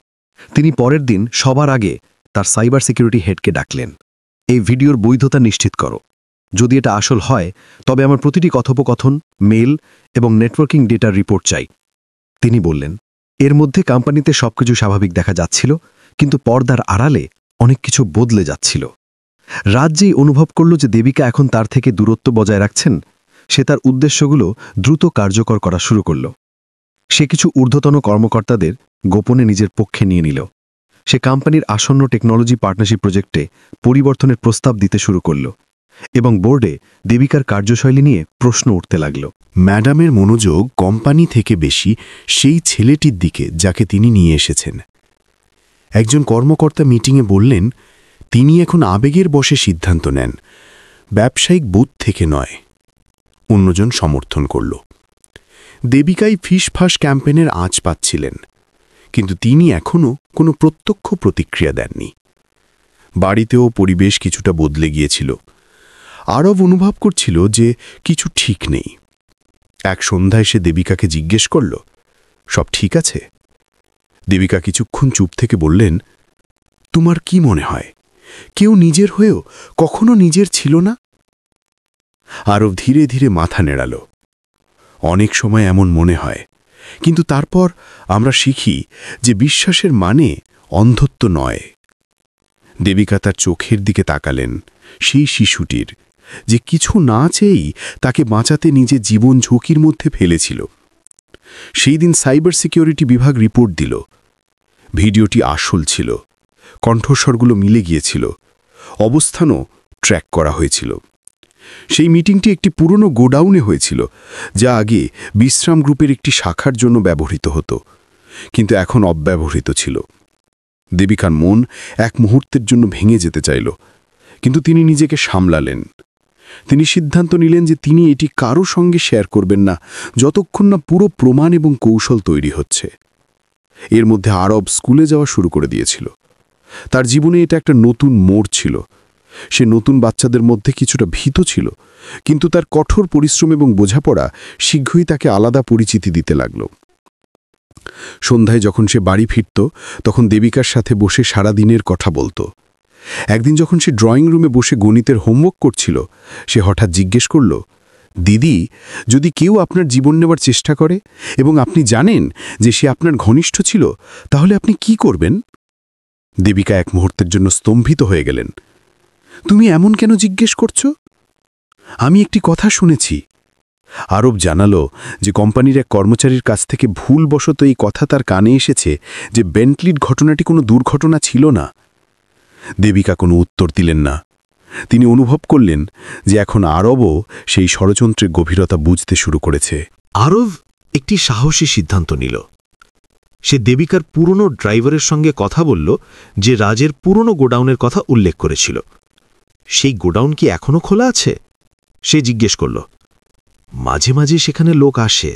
তিনি পরের দিন সবার আগে তার সাইবার সিকিউরিটি হেডকে ডাকলেন। এই ভিডিওর বৈধতা নিশ্চিত করো। যদি এটা আসল হয়, তবে আমার প্রতিটি কথোপকথন, মেল এবং নেটওয়ার্কিং ডেটার রিপোর্ট চাই। তিনি বললেন, এর মধ্যে কোম্পানিতে সবকিছু স্বাভাবিক দেখা যাচ্ছিল, কিন্তু পর্দার আড়ালে অনেক কিছু বদলে যাচ্ছিল। রাজ যেই অনুভব করল যে দেবিকা এখন তার থেকে দূরত্ব বজায় রাখছেন, সে তার উদ্দেশ্যগুলো দ্রুত কার্যকর করা শুরু করল। সে কিছু ঊর্ধ্বতন কর্মকর্তাদের গোপনে নিজের পক্ষে নিয়ে নিল। সে কোম্পানির আসন্ন টেকনোলজি পার্টনারশিপ প্রজেক্টে পরিবর্তনের প্রস্তাব দিতে শুরু করল এবং বোর্ডে দেবিকার কার্যশৈলী নিয়ে প্রশ্ন উঠতে লাগল। ম্যাডামের মনোযোগ কোম্পানি থেকে বেশি সেই ছেলেটির দিকে যাকে তিনি নিয়ে এসেছেন। একজন কর্মকর্তা মিটিংয়ে বললেন, তিনি এখন আবেগের বশে সিদ্ধান্ত নেন, ব্যবসায়িক বোধ থেকে নয়। অন্যজন সমর্থন করল। দেবিকাই ফিসফাস ক্যাম্পেনের আঁচ পাচ্ছিলেন, কিন্তু তিনি এখনও কোনো প্রত্যক্ষ প্রতিক্রিয়া দেননি। বাড়িতেও পরিবেশ কিছুটা বদলে গিয়েছিল। আরব অনুভব করছিল যে কিছু ঠিক নেই। এক সন্ধ্যায় সে দেবিকাকে জিজ্ঞেস করল, সব ঠিক আছে? দেবিকা কিছুক্ষণ চুপ থেকে বললেন, তোমার কি মনে হয়, কেউ নিজের হয়েও কখনো নিজের ছিল না? আরব ধীরে ধীরে মাথা নেড়াল। অনেক সময় এমন মনে হয়, কিন্তু তারপর আমরা শিখি যে বিশ্বাসের মানে অন্ধত্ব নয়। দেবিকা তার চোখের দিকে তাকালেন, সেই শিশুটির, যে কিছু না চেয়েই তাকে বাঁচাতে নিজের জীবন ঝুঁকির মধ্যে ফেলেছিল। সেই দিন সাইবার সিকিউরিটি বিভাগ রিপোর্ট দিল। ভিডিওটি আসল ছিল, কণ্ঠস্বরগুলো মিলে গিয়েছিল, অবস্থানও ট্র্যাক করা হয়েছিল। সেই মিটিংটি একটি পুরনো গোডাউনে হয়েছিল, যা আগে বিশ্রাম গ্রুপের একটি শাখার জন্য ব্যবহৃত হতো, কিন্তু এখন অব্যবহৃত ছিল। দেবিকার মন এক মুহূর্তের জন্য ভেঙে যেতে চাইল, কিন্তু তিনি নিজেকে সামলালেন। তিনি সিদ্ধান্ত নিলেন যে তিনি এটি কারো সঙ্গে শেয়ার করবেন না যতক্ষণ না পুরো প্রমাণ এবং কৌশল তৈরি হচ্ছে। এর মধ্যে আরব স্কুলে যাওয়া শুরু করে দিয়েছিল। তার জীবনে এটা একটা নতুন মোড় ছিল। সে নতুন বাচ্চাদের মধ্যে কিছুটা ভীত ছিল, কিন্তু তার কঠোর পরিশ্রম এবং বোঝাপড়া শীঘ্রই তাকে আলাদা পরিচিতি দিতে লাগল। সন্ধ্যায় যখন সে বাড়ি ফিরত, তখন দেবিকার সাথে বসে সারা দিনের কথা বলত। একদিন যখন সে ড্রয়িং রুমে বসে গণিতের হোমওয়ার্ক করছিল, সে হঠাৎ জিজ্ঞেস করল, দিদি, যদি কেউ আপনার জীবন নেওয়ার চেষ্টা করে এবং আপনি জানেন যে সে আপনার ঘনিষ্ঠ ছিল, তাহলে আপনি কি করবেন? দেবিকা এক মুহূর্তের জন্য স্তম্ভিত হয়ে গেলেন। তুমি এমন কেন জিজ্ঞেস করছো? আমি একটি কথা শুনেছি। আরব জানালো যে কোম্পানির এক কর্মচারীর কাছ থেকে ভুলবশত এই কথা তার কানে এসেছে যে বেন্টলির ঘটনাটি কোনো দুর্ঘটনা ছিল না। দেবিকা কোনো উত্তর দিলেন না। তিনি অনুভব করলেন যে এখন আরবও সেই ষড়যন্ত্রের গভীরতা বুঝতে শুরু করেছে। আরব একটি সাহসী সিদ্ধান্ত নিল। সে দেবিকার পুরনো ড্রাইভারের সঙ্গে কথা বলল, যে রাজের পুরনো গোডাউনের কথা উল্লেখ করেছিল। সেই গোডাউন কি এখনও খোলা আছে? সে জিজ্ঞেস করল। মাঝে মাঝে সেখানে লোক আসে।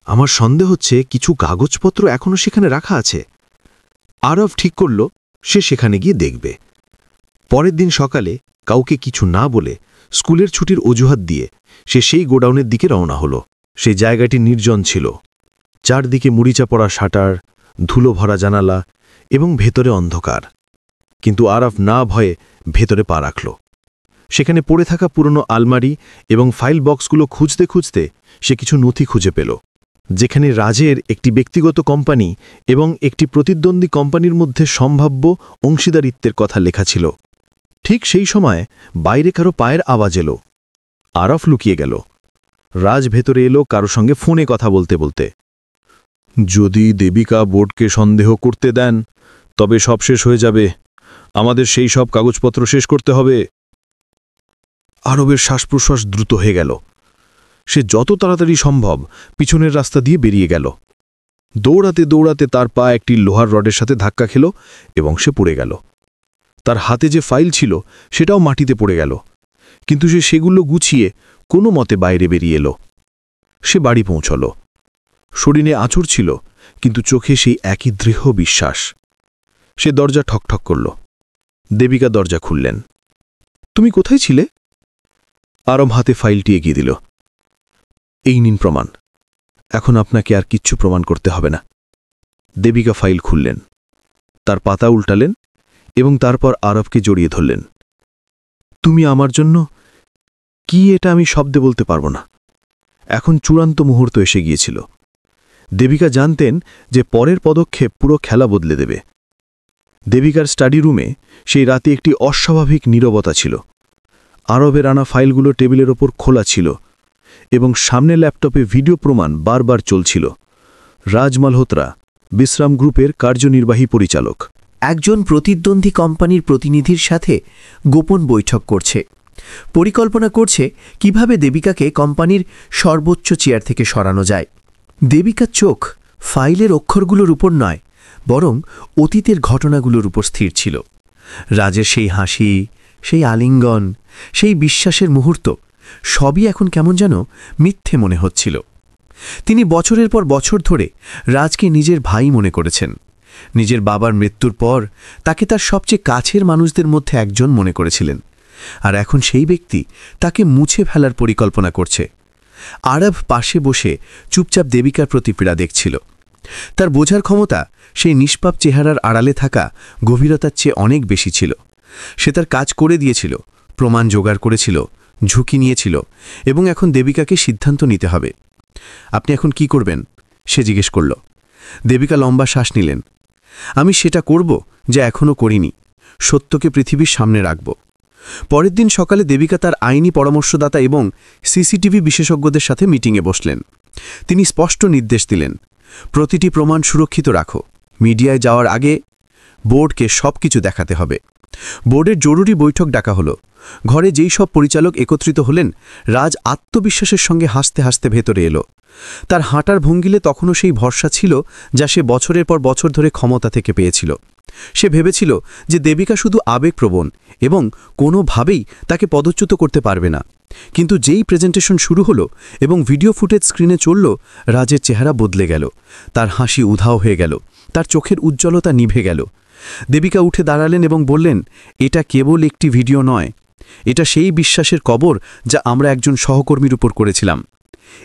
আমার সন্দেহ হচ্ছে কিছু কাগজপত্র এখনও সেখানে রাখা আছে। আরব ঠিক করল সে সেখানে গিয়ে দেখবে। পরের দিন সকালে কাউকে কিছু না বলে স্কুলের ছুটির অজুহাত দিয়ে সে সেই গোডাউনের দিকে রওনা হল। সেই জায়গাটি নির্জন ছিল। চারদিকে মুড়িচা পড়া শাটার, ধুলো ভরা জানালা এবং ভেতরে অন্ধকার। কিন্তু আরব না ভয়ে ভেতরে পা রাখল। সেখানে পড়ে থাকা পুরনো আলমারি এবং ফাইল বক্সগুলো খুঁজতে খুঁজতে সে কিছু নথি খুঁজে পেল, যেখানে রাজের একটি ব্যক্তিগত কোম্পানি এবং একটি প্রতিদ্বন্দ্বী কোম্পানির মধ্যে সম্ভাব্য অংশীদারিত্বের কথা লেখা ছিল। ঠিক সেই সময় বাইরে কারো পায়ের আওয়াজ এলো। আরব লুকিয়ে গেল। রাজ ভেতরে এলো কারো সঙ্গে ফোনে কথা বলতে বলতে। যদি দেবিকা বোর্ডকে সন্দেহ করতে দেন, তবে সব শেষ হয়ে যাবে। আমাদের সেই সব কাগজপত্র শেষ করতে হবে। আরবের শ্বাসপ্রশ্বাস দ্রুত হয়ে গেল। সে যত তাড়াতাড়ি সম্ভব পিছনের রাস্তা দিয়ে বেরিয়ে গেল। দৌড়াতে দৌড়াতে তার পা একটি লোহার রডের সাথে ধাক্কা খেল এবং সে পড়ে গেল। তার হাতে যে ফাইল ছিল সেটাও মাটিতে পড়ে গেল, কিন্তু সে সেগুলো গুছিয়ে কোনো মতে বাইরে বেরিয়ে এলো। সে বাড়ি পৌঁছল। শরীরে আঁচড় ছিল, কিন্তু চোখে সেই একই দৃঢ় বিশ্বাস। সে দরজা ঠকঠক করল। দেবিকা দরজা খুললেন। তুমি কোথায় ছিলে? আরব হাতে ফাইলটি এগিয়ে দিল। এই নিন প্রমাণ। এখন আপনাকে আর কিচ্ছু প্রমাণ করতে হবে না। দেবিকা ফাইল খুললেন, তার পাতা উল্টালেন এবং তারপর আরবকে জড়িয়ে ধরলেন। তুমি আমার জন্য কি, এটা আমি শব্দে বলতে পারব না। এখন চূড়ান্ত মুহূর্ত এসে গিয়েছিল। দেবিকা জানতেন যে পরের পদক্ষেপ পুরো খেলা বদলে দেবে। দেবিকার স্টাডি রুমে সেই রাতে একটি অস্বাভাবিক নীরবতা ছিল। আরবের আনা ফাইলগুলো টেবিলের ওপর খোলা ছিল এবং সামনে ল্যাপটপে ভিডিও প্রমাণ বারবার চলছিল। রাজ মালহোত্রা, বিশ্রাম গ্রুপের কার্যনির্বাহী পরিচালক, একজন প্রতিদ্বন্দ্বী কোম্পানির প্রতিনিধির সাথে গোপন বৈঠক করছে। পরিকল্পনা করছে কিভাবে দেবিকাকে কোম্পানির সর্বোচ্চ চেয়ার থেকে সরানো যায়। দেবিকার চোখ ফাইলের অক্ষরগুলোর উপর নয়, বরং অতীতের ঘটনাগুলোর উপর স্থির ছিল। রাজের সেই হাসি, সেই আলিঙ্গন, সেই বিশ্বাসের মুহূর্ত, সবই এখন কেমন যেন মিথ্যে মনে হচ্ছিল। তিনি বছরের পর বছর ধরে রাজকে নিজের ভাই মনে করেছেন। নিজের বাবার মৃত্যুর পর তাকে তার সবচেয়ে কাছের মানুষদের মধ্যে একজন মনে করেছিলেন, আর এখন সেই ব্যক্তি তাকে মুছে ফেলার পরিকল্পনা করছে। আরব পাশে বসে চুপচাপ দেবিকার প্রতি পীড়া দেখছিল। তার বোঝার ক্ষমতা সেই নিষ্পাপ চেহারার আড়ালে থাকা গভীরতার চেয়ে অনেক বেশি ছিল। সে তার কাজ করে দিয়েছিল, প্রমাণ জোগাড় করেছিল, ঝুঁকি নিয়েছিল, এবং এখন দেবিকাকে সিদ্ধান্ত নিতে হবে। আপনি এখন কি করবেন? সে জিজ্ঞেস করল। দেবিকা লম্বা শ্বাস নিলেন। আমি সেটা করব যা এখনও করিনি, সত্যকে পৃথিবীর সামনে রাখব। পরের দিন সকালে দেবিকা তার আইনি পরামর্শদাতা এবং সিসিটিভি বিশেষজ্ঞদের সাথে মিটিংয়ে বসলেন। তিনি স্পষ্ট নির্দেশ দিলেন, প্রতিটি প্রমাণ সুরক্ষিত রাখো। মিডিয়ায় যাওয়ার আগে বোর্ডকে সবকিছু দেখাতে হবে। বোর্ডের জরুরি বৈঠক ডাকা হলো। ঘরে যেই সব পরিচালক একত্রিত হলেন, রাজ আত্মবিশ্বাসের সঙ্গে হাসতে হাসতে ভেতরে এলো। তার হাঁটার ভঙ্গিলে তখনও সেই ভরসা ছিল যা সে বছরের পর বছর ধরে ক্ষমতা থেকে পেয়েছিল। সে ভেবেছিল যে দেবিকা শুধু আবেগপ্রবণ এবং কোনোভাবেই তাকে পদচ্যুত করতে পারবে না। কিন্তু যেই প্রেজেন্টেশন শুরু হলো এবং ভিডিও ফুটেজ স্ক্রিনে চলল, রাজের চেহারা বদলে গেল। তার হাসি উধাও হয়ে গেল, তার চোখের উজ্জ্বলতা নিভে গেল। দেবিকা উঠে দাঁড়ালেন এবং বললেন, এটা কেবল একটি ভিডিও নয়, এটা সেই বিশ্বাসের কবর যা আমরা একজন সহকর্মীর উপর করেছিলাম।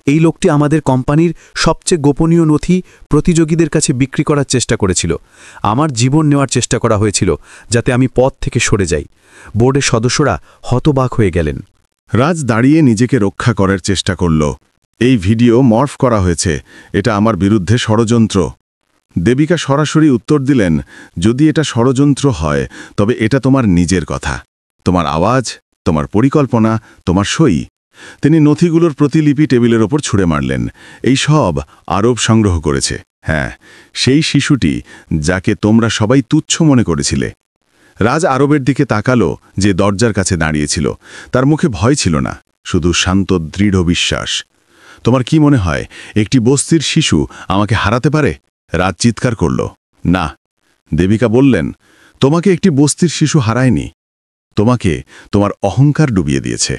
এই লোকটি আমাদের কোম্পানির সবচেয়ে গোপনীয় নথি প্রতিযোগীদের কাছে বিক্রি করার চেষ্টা করেছিল। আমার জীবন নেওয়ার চেষ্টা করা হয়েছিল যাতে আমি পদ থেকে সরে যাই। বোর্ডের সদস্যরা হতবাক হয়ে গেলেন। রাজ দাঁড়িয়ে নিজেকে রক্ষা করার চেষ্টা করল। এই ভিডিও মর্ফ করা হয়েছে, এটা আমার বিরুদ্ধে ষড়যন্ত্র। দেবিকা সরাসরি উত্তর দিলেন, যদি এটা ষড়যন্ত্র হয় তবে এটা তোমার নিজের কথা, তোমার আওয়াজ, তোমার পরিকল্পনা, তোমার সই। তিনি নথিগুলোর প্রতিলিপি টেবিলের ওপর ছুঁড়ে মারলেন। এই সব আরব সংগ্রহ করেছে। হ্যাঁ, সেই শিশুটি যাকে তোমরা সবাই তুচ্ছ মনে করেছিলে। রাজ আরবের দিকে তাকালো, যে দরজার কাছে দাঁড়িয়েছিল। তার মুখে ভয় ছিল না, শুধু শান্ত দৃঢ় বিশ্বাস। তোমার কি মনে হয় একটি বস্তির শিশু আমাকে হারাতে পারে? রাজ চিৎকার করল, না। দেবিকা বললেন, তোমাকে একটি বস্তির শিশু হারায়নি, তোমাকে তোমার অহংকার ডুবিয়ে দিয়েছে।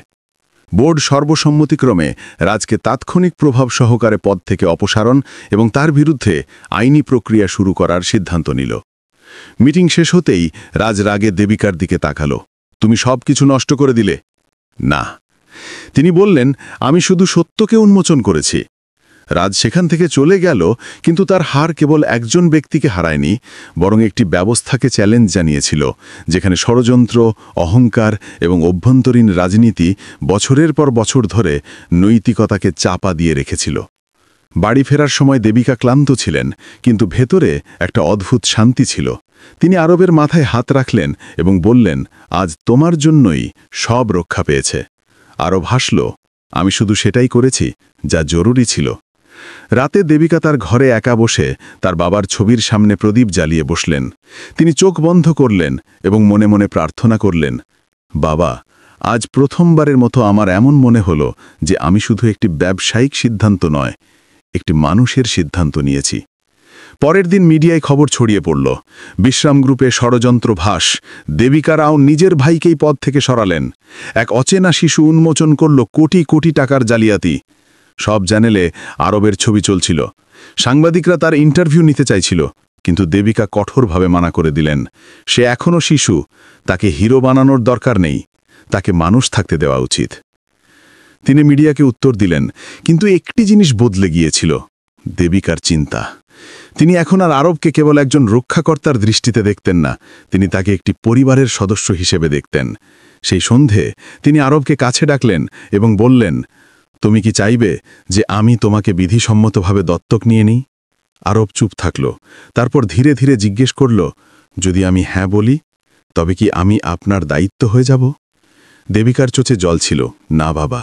বোর্ড সর্বসম্মতিক্রমে রাজকে তাৎক্ষণিক প্রভাব সহকারে পদ থেকে অপসারণ এবং তার বিরুদ্ধে আইনি প্রক্রিয়া শুরু করার সিদ্ধান্ত নিল। মিটিং শেষ হতেই রাজ রাগে দেবিকার দিকে তাকালো। তুমি সবকিছু নষ্ট করে দিলে। না, তিনি বললেন, আমি শুধু সত্যকে উন্মোচন করেছি। রাজ সেখান থেকে চলে গেল, কিন্তু তার হার কেবল একজন ব্যক্তিকে হারায়নি, বরং একটি ব্যবস্থাকে চ্যালেঞ্জ জানিয়েছিল, যেখানে ষড়যন্ত্র, অহংকার এবং অভ্যন্তরীণ রাজনীতি বছরের পর বছর ধরে নৈতিকতাকে চাপা দিয়ে রেখেছিল। বাড়ি ফেরার সময় দেবিকা ক্লান্ত ছিলেন, কিন্তু ভেতরে একটা অদ্ভুত শান্তি ছিল। তিনি আরবের মাথায় হাত রাখলেন এবং বললেন, আজ তোমার জন্যই সব রক্ষা পেয়েছে। আরব হাসল, আমি শুধু সেটাই করেছি যা জরুরি ছিল। রাতে দেবিকা তার ঘরে একা বসে তার বাবার ছবির সামনে প্রদীপ জ্বালিয়ে বসলেন। তিনি চোখ বন্ধ করলেন এবং মনে মনে প্রার্থনা করলেন, বাবা, আজ প্রথমবারের মতো আমার এমন মনে হলো যে আমি শুধু একটি ব্যবসায়িক সিদ্ধান্ত নয়, একটি মানুষের সিদ্ধান্ত নিয়েছি। পরের দিন মিডিয়ায় খবর ছড়িয়ে পড়ল, বিশ্রাম গ্রুপে ষড়যন্ত্র ভাস। দেবিকা রাও নিজের ভাইকেই পদ থেকে সরালেন। এক অচেনা শিশু উন্মোচন করল কোটি কোটি টাকার জালিয়াতি। সব চ্যানেলে আরবের ছবি চলছিল। সাংবাদিকরা তার ইন্টারভিউ নিতে চাইছিল, কিন্তু দেবিকা কঠোরভাবে মানা করে দিলেন। সে এখনও শিশু, তাকে হিরো বানানোর দরকার নেই, তাকে মানুষ থাকতে দেওয়া উচিত। তিনি মিডিয়াকে উত্তর দিলেন, কিন্তু একটি জিনিস বদলে গিয়েছিল, দেবিকার চিন্তা। তিনি এখন আর আরবকে কেবল একজন রক্ষাকর্তার দৃষ্টিতে দেখতেন না, তিনি তাকে একটি পরিবারের সদস্য হিসেবে দেখতেন। সেই সন্ধে তিনি আরবকে কাছে ডাকলেন এবং বললেন, তুমি কি চাইবে যে আমি তোমাকে বিধিসম্মতভাবে দত্তক নিয়ে নিই? আরব চুপ থাকল, তারপর ধীরে ধীরে জিজ্ঞেস করল, যদি আমি হ্যাঁ বলি তবে কি আমি আপনার দায়িত্ব হয়ে যাব? দেবিকার চোখে জল ছিল, না বাবা,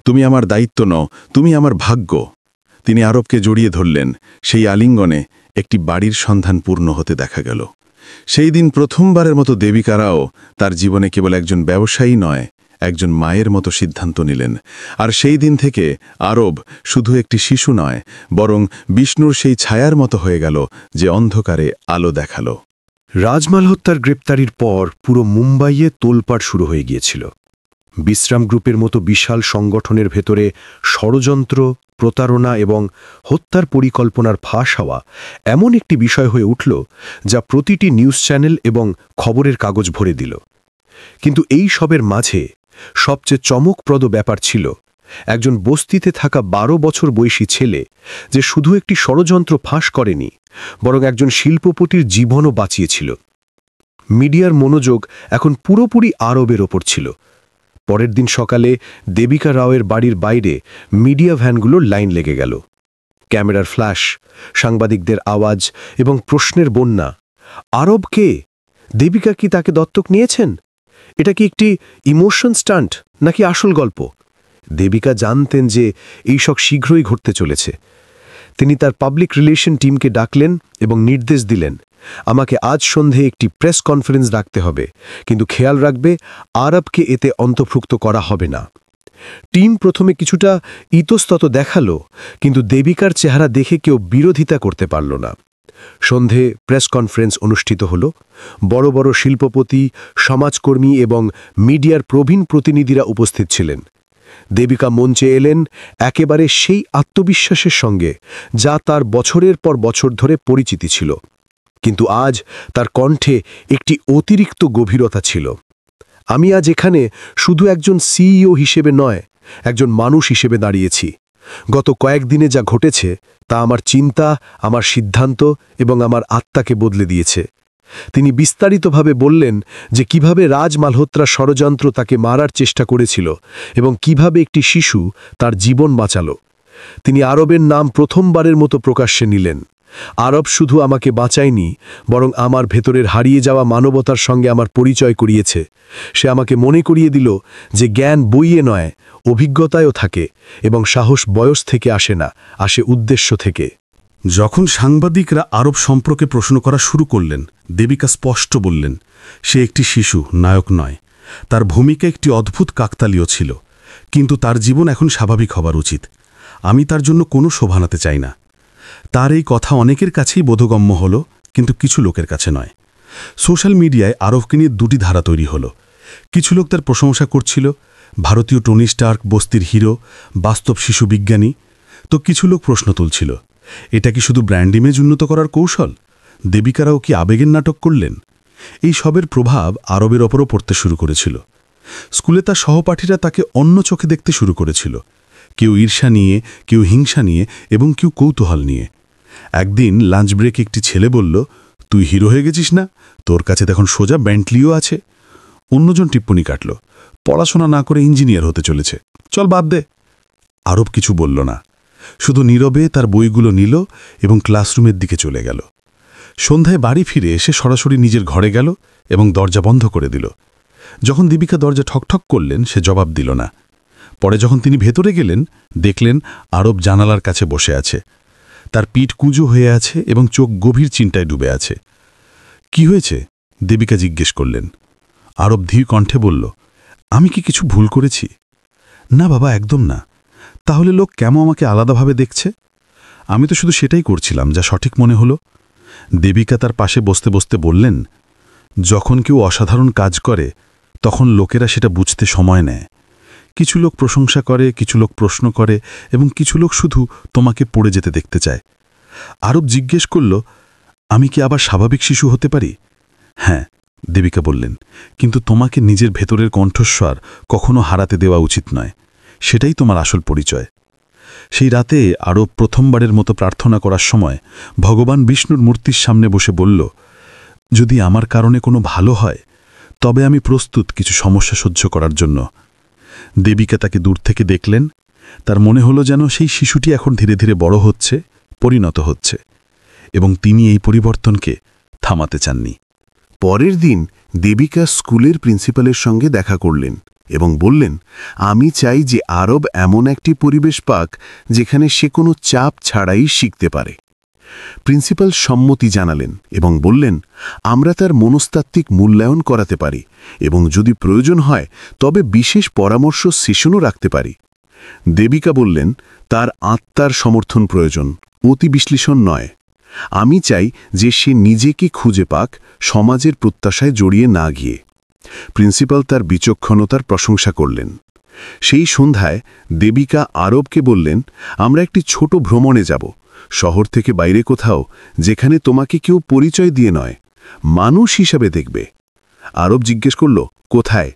তুমি আমার দায়িত্ব নও, তুমি আমার ভাগ্য। তিনি আরবকে জড়িয়ে ধরলেন। সেই আলিঙ্গনে একটি বাড়ির সন্ধান পূর্ণ হতে দেখা গেল। সেই দিন প্রথমবারের মতো দেবিকারাও তার জীবনে কেবল একজন ব্যবসায়ী নয়, একজন মায়ের মতো সিদ্ধান্ত নিলেন। আর সেই দিন থেকে আরব শুধু একটি শিশু নয়, বরং বিষ্ণুর সেই ছায়ার মতো হয়ে গেল, যে অন্ধকারে আলো দেখালো। রাজ মালহোত্রার গ্রেপ্তারির পর পুরো মুম্বাইয়ে তোলপাড় শুরু হয়ে গিয়েছিল। বিশ্রাম গ্রুপের মতো বিশাল সংগঠনের ভেতরে ষড়যন্ত্র, প্রতারণা এবং হত্যার পরিকল্পনার ফাঁস হওয়া এমন একটি বিষয় হয়ে উঠল যা প্রতিটি নিউজ চ্যানেল এবং খবরের কাগজ ভরে দিল। কিন্তু এই সবের মাঝে সবচেয়ে চমকপ্রদ ব্যাপার ছিল একজন বস্তিতে থাকা 12 বছর বয়সী ছেলে, যে শুধু একটি ষড়যন্ত্র ফাঁস করেনি, বরং একজন শিল্পপতির জীবনও বাঁচিয়েছিল। মিডিয়ার মনোযোগ এখন পুরোপুরি আরবের ওপর ছিল। পরের দিন সকালে দেবিকা রাওয়ের বাড়ির বাইরে মিডিয়া ভ্যানগুলোর লাইন লেগে গেল। ক্যামেরার ফ্ল্যাশ, সাংবাদিকদের আওয়াজ এবং প্রশ্নের বন্যা। আরব কে, দেবিকা কি তাকে দত্তক নিয়েছেন? এটা কি একটি ইমোশন স্টান্ট নাকি আসল গল্প? দেবিকা জানতেন যে এইসব শীঘ্রই ঘটতে চলেছে। তিনি তার পাবলিক রিলেশন টিমকে ডাকলেন এবং নির্দেশ দিলেন, আমাকে আজ সন্ধে একটি প্রেস কনফারেন্স রাখতে হবে, কিন্তু খেয়াল রাখবে আরবকে এতে অন্তর্ভুক্ত করা হবে না। টিম প্রথমে কিছুটা ইতস্তত দেখালো, কিন্তু দেবিকার চেহারা দেখে কেউ বিরোধিতা করতে পারল না। সন্ধে প্রেস কনফারেন্স অনুষ্ঠিত হল। বড় বড় শিল্পপতি, সমাজকর্মী এবং মিডিয়ার প্রবীণ প্রতিনিধিরা উপস্থিত ছিলেন। দেবিকা মঞ্চে এলেন একেবারে সেই আত্মবিশ্বাসের সঙ্গে যা তার বছরের পর বছর ধরে পরিচিতি ছিল, কিন্তু আজ তার কণ্ঠে একটি অতিরিক্ত গভীরতা ছিল। আমি আজ এখানে শুধু একজন সিইও হিসেবে নয়, একজন মানুষ হিসেবে দাঁড়িয়েছি। গত কয়েকদিনে যা ঘটেছে তা আমার চিন্তা, আমার সিদ্ধান্ত এবং আমার আত্মাকে বদলে দিয়েছে। তিনি বিস্তারিতভাবে বললেন যে কিভাবে রাজ মালহোত্রা ষড়যন্ত্র তাকে মারার চেষ্টা করেছিল এবং কিভাবে একটি শিশু তার জীবন বাঁচাল। তিনি আরবের নাম প্রথমবারের মতো প্রকাশ্যে নিলেন। আরব শুধু আমাকে বাঁচায়নি, বরং আমার ভেতরের হারিয়ে যাওয়া মানবতার সঙ্গে আমার পরিচয় করিয়েছে। সে আমাকে মনে করিয়ে দিল যে জ্ঞান বইয়ে নয়, অভিজ্ঞতায়ও থাকে এবং সাহস বয়স থেকে আসে না, আসে উদ্দেশ্য থেকে। যখন সাংবাদিকরা আরব সম্পর্কে প্রশ্ন করা শুরু করলেন, দেবিকা স্পষ্ট বললেন, সে একটি শিশু, নায়ক নয়। তার ভূমিকা একটি অদ্ভুত কাকতালীয় ছিল, কিন্তু তার জীবন এখন স্বাভাবিক হবার উচিত। আমি তার জন্য কোনো শোভানাতে চাই না। তার এই কথা অনেকের কাছেই বোধগম্য হল, কিন্তু কিছু লোকের কাছে নয়। সোশ্যাল মিডিয়ায় আরবকে নিয়ে দুটি ধারা তৈরি হল। কিছু লোক তার প্রশংসা করছিল, ভারতীয় টনি স্টার্ক, বস্তির হিরো, বাস্তব শিশু বিজ্ঞানী। তো কিছু লোক প্রশ্ন তুলছিল, এটা কি শুধু ব্র্যান্ড ইমেজ উন্নত করার কৌশল? দেবিকারাও কি আবেগের নাটক করলেন? এই সবের প্রভাব আরবের ওপরও পড়তে শুরু করেছিল। স্কুলে তার সহপাঠীরা তাকে অন্য চোখে দেখতে শুরু করেছিল, কেউ ঈর্ষা নিয়ে, কেউ হিংসা নিয়ে এবং কেউ কৌতূহল নিয়ে। একদিন লাঞ্চ ব্রেকে একটি ছেলে বলল, তুই হিরো হয়ে গেছিস না? তোর কাছে তখন সোজা বেন্টলিও আছে। অন্যজন টিপ্পনি কাটল, পড়াশোনা না করে ইঞ্জিনিয়ার হতে চলেছে, চল বাদ দে। আরব কিছু বলল না, শুধু নীরবে তার বইগুলো নিল এবং ক্লাসরুমের দিকে চলে গেল। সন্ধ্যায় বাড়ি ফিরে এসে সরাসরি নিজের ঘরে গেল এবং দরজা বন্ধ করে দিল। যখন দেবিকা দরজা ঠকঠক করলেন, সে জবাব দিল না। পরে যখন তিনি ভেতরে গেলেন, দেখলেন আরব জানালার কাছে বসে আছে। তার পিঠ কুঁজো হয়ে আছে এবং চোখ গভীর চিন্তায় ডুবে আছে। কি হয়েছে? দেবিকা জিজ্ঞেস করলেন। আরব ধীর কণ্ঠে বলল, আমি কি কিছু ভুল করেছি? না বাবা, একদম না। তাহলে লোক কেন আমাকে আলাদাভাবে দেখছে? আমি তো শুধু সেটাই করছিলাম যা সঠিক মনে হলো। দেবিকা তার পাশে বসতে বসতে বললেন, যখন কেউ অসাধারণ কাজ করে তখন লোকেরা সেটা বুঝতে সময় নেয়। কিছু লোক প্রশংসা করে, কিছু লোক প্রশ্ন করে এবং কিছু লোক শুধু তোমাকে পড়ে যেতে দেখতে চায়। আরব জিজ্ঞেস করল, আমি কি আবার স্বাভাবিক শিশু হতে পারি? হ্যাঁ, দেবিকা বললেন, কিন্তু তোমাকে নিজের ভেতরের কণ্ঠস্বর কখনো হারাতে দেওয়া উচিত নয়। সেটাই তোমার আসল পরিচয়। সেই রাতে আরব প্রথমবারের মতো প্রার্থনা করার সময় ভগবান বিষ্ণুর মূর্তির সামনে বসে বলল, যদি আমার কারণে কোনো ভালো হয় তবে আমি প্রস্তুত কিছু সমস্যা সহ্য করার জন্য। দেবিকা তাকে দূর থেকে দেখলেন। তার মনে হলো যেন সেই শিশুটি এখন ধীরে ধীরে বড় হচ্ছে, পরিণত হচ্ছে, এবং তিনি এই পরিবর্তনকে থামাতে চাননি। পরের দিন দেবিকা স্কুলের প্রিন্সিপালের সঙ্গে দেখা করলেন এবং বললেন, আমি চাই যে আরব এমন একটি পরিবেশ পাক যেখানে সে কোনো চাপ ছাড়াই শিখতে পারে। প্রিন্সিপাল সম্মতি জানালেন এবং বললেন, আমরা তার মনস্তাত্ত্বিক মূল্যায়ন করাতে পারি এবং যদি প্রয়োজন হয় তবে বিশেষ পরামর্শ সেশনও রাখতে পারি। দেবিকা বললেন, তার আত্মার সমর্থন প্রয়োজন, অতি বিশ্লেষণ নয়। আমি চাই যে সে নিজেকে খুঁজে পাক, সমাজের প্রত্যাশায় জড়িয়ে না গিয়ে। প্রিন্সিপাল তার বিচক্ষণতার প্রশংসা করলেন। সেই সন্ধ্যায় দেবিকা আরবকে বললেন, আমরা একটি ছোট ভ্রমণে যাব, শহর থেকে বাইরে কোথাও, যেখানে তোমাকে কেউ পরিচয় দিয়ে নয়, মানুষ হিসাবে দেখবে। আরব জিজ্ঞেস করল, কোথায়?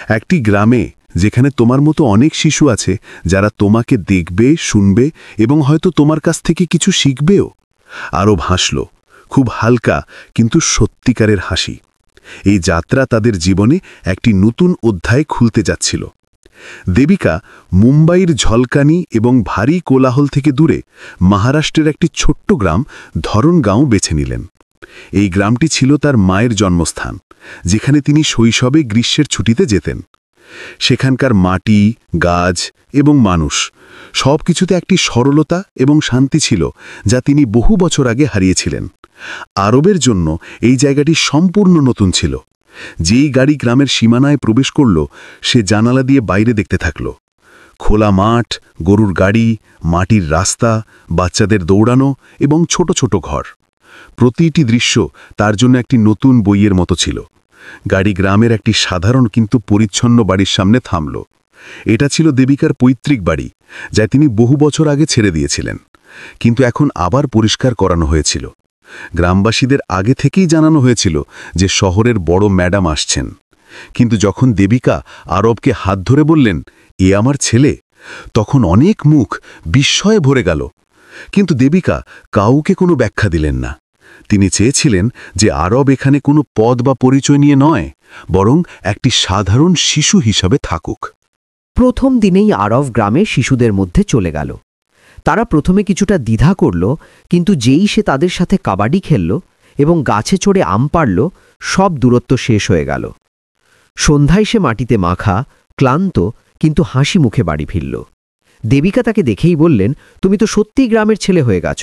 একটি গ্রামে, যেখানে তোমার মতো অনেক শিশু আছে যারা তোমাকে দেখবে, শুনবে এবং হয়তো তোমার কাছ থেকে কিছু শিখবেও। আরব হাসল, খুব হালকা কিন্তু সত্যিকারের হাসি। এই যাত্রা তাদের জীবনে একটি নতুন অধ্যায় খুলতে যাচ্ছিল। দেবিকা মুম্বাইয়ের ঝলকানি এবং ভারী কোলাহল থেকে দূরে মহারাষ্ট্রের একটি ছোট্ট গ্রাম ধরনগাঁও বেছে নিলেন। এই গ্রামটি ছিল তার মায়ের জন্মস্থান, যেখানে তিনি শৈশবে গ্রীষ্মের ছুটিতে যেতেন। সেখানকার মাটি, গাছ এবং মানুষ সব কিছুতে একটি সরলতা এবং শান্তি ছিল, যা তিনি বহু বছর আগে হারিয়েছিলেন। আরবের জন্য এই জায়গাটি সম্পূর্ণ নতুন ছিল। যেই গাড়ি গ্রামের সীমানায় প্রবেশ করল, সে জানালা দিয়ে বাইরে দেখতে থাকল। খোলা মাঠ, গরুর গাড়ি, মাটির রাস্তা, বাচ্চাদের দৌড়ানো এবং ছোট ছোট ঘর। প্রতিটি দৃশ্য তার জন্য একটি নতুন বইয়ের মতো ছিল। গাড়ি গ্রামের একটি সাধারণ কিন্তু পরিচ্ছন্ন বাড়ির সামনে থামল। এটা ছিল দেবিকার পৈতৃক বাড়ি, যা তিনি বহু বছর আগে ছেড়ে দিয়েছিলেন, কিন্তু এখন আবার পরিষ্কার করানো হয়েছিল। গ্রামবাসীদের আগে থেকেই জানানো হয়েছিল যে শহরের বড় ম্যাডাম আসছেন। কিন্তু যখন দেবিকা আরবকে হাত ধরে বললেন, এ আমার ছেলে, তখন অনেক মুখ বিস্ময়ে ভরে গেল। কিন্তু দেবিকা কাউকে কোনো ব্যাখ্যা দিলেন না। তিনি চেয়েছিলেন যে আরব এখানে কোনো পদ বা পরিচয় নিয়ে নয়, বরং একটি সাধারণ শিশু হিসাবে থাকুক। প্রথম দিনেই আরব গ্রামে শিশুদের মধ্যে চলে গেল। তারা প্রথমে কিছুটা দ্বিধা করল, কিন্তু যেই সে তাদের সাথে কাবাডি খেলল এবং গাছে চড়ে আম পাড়ল, সব দূরত্ব শেষ হয়ে গেল। সন্ধ্যায় সে মাটিতে মাখা, ক্লান্ত কিন্তু হাসি মুখে বাড়ি ফিরল। দেবিকা তাকে দেখেই বললেন, তুমি তো সত্যিই গ্রামের ছেলে হয়ে গেছ।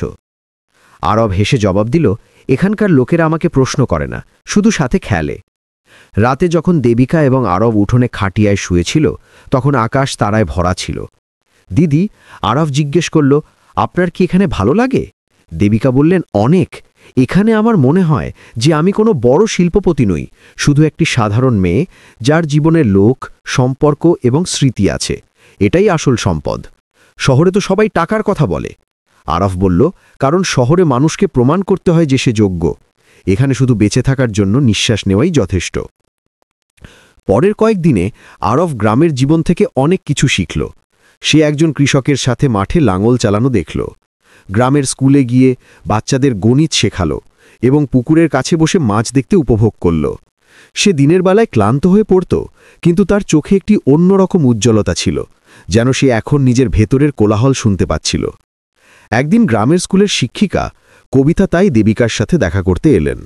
আরব হেসে জবাব দিল, এখানকার লোকেরা আমাকে প্রশ্ন করে না, শুধু সাথে খেলে। রাতে যখন দেবিকা এবং আরব উঠোনে খাটিয়ায় শুয়েছিল, তখন আকাশ তারায় ভরা ছিল। দিদি, আরব জিজ্ঞেস করল, আপনার কি এখানে ভালো লাগে? দেবিকা বললেন, অনেক। এখানে আমার মনে হয় যে আমি কোনো বড় শিল্পপতি নই, শুধু একটি সাধারণ মেয়ে, যার জীবনের লোক, সম্পর্ক এবং স্মৃতি আছে। এটাই আসল সম্পদ। শহরে তো সবাই টাকার কথা বলে। আরব বলল, কারণ শহরে মানুষকে প্রমাণ করতে হয় যে সে যোগ্য। এখানে শুধু বেঁচে থাকার জন্য নিঃশ্বাস নেওয়াই যথেষ্ট। পরের কয়েকদিনে আরব গ্রামের জীবন থেকে অনেক কিছু শিখল। সে একজন কৃষকের সাথে মাঠে লাঙল চালানো দেখল, গ্রামের স্কুলে গিয়ে বাচ্চাদের গণিত শেখালো এবং পুকুরের কাছে বসে মাছ দেখতে উপভোগ করল। সে দিনের বেলায় ক্লান্ত হয়ে পড়ত, কিন্তু তার চোখে একটি অন্যরকম উজ্জ্বলতা ছিল, যেন সে এখন নিজের ভেতরের কোলাহল শুনতে পাচ্ছিল। একদিন গ্রামের স্কুলের শিক্ষিকা কবিতা তাই দেবিকার সাথে দেখা করতে এলেন।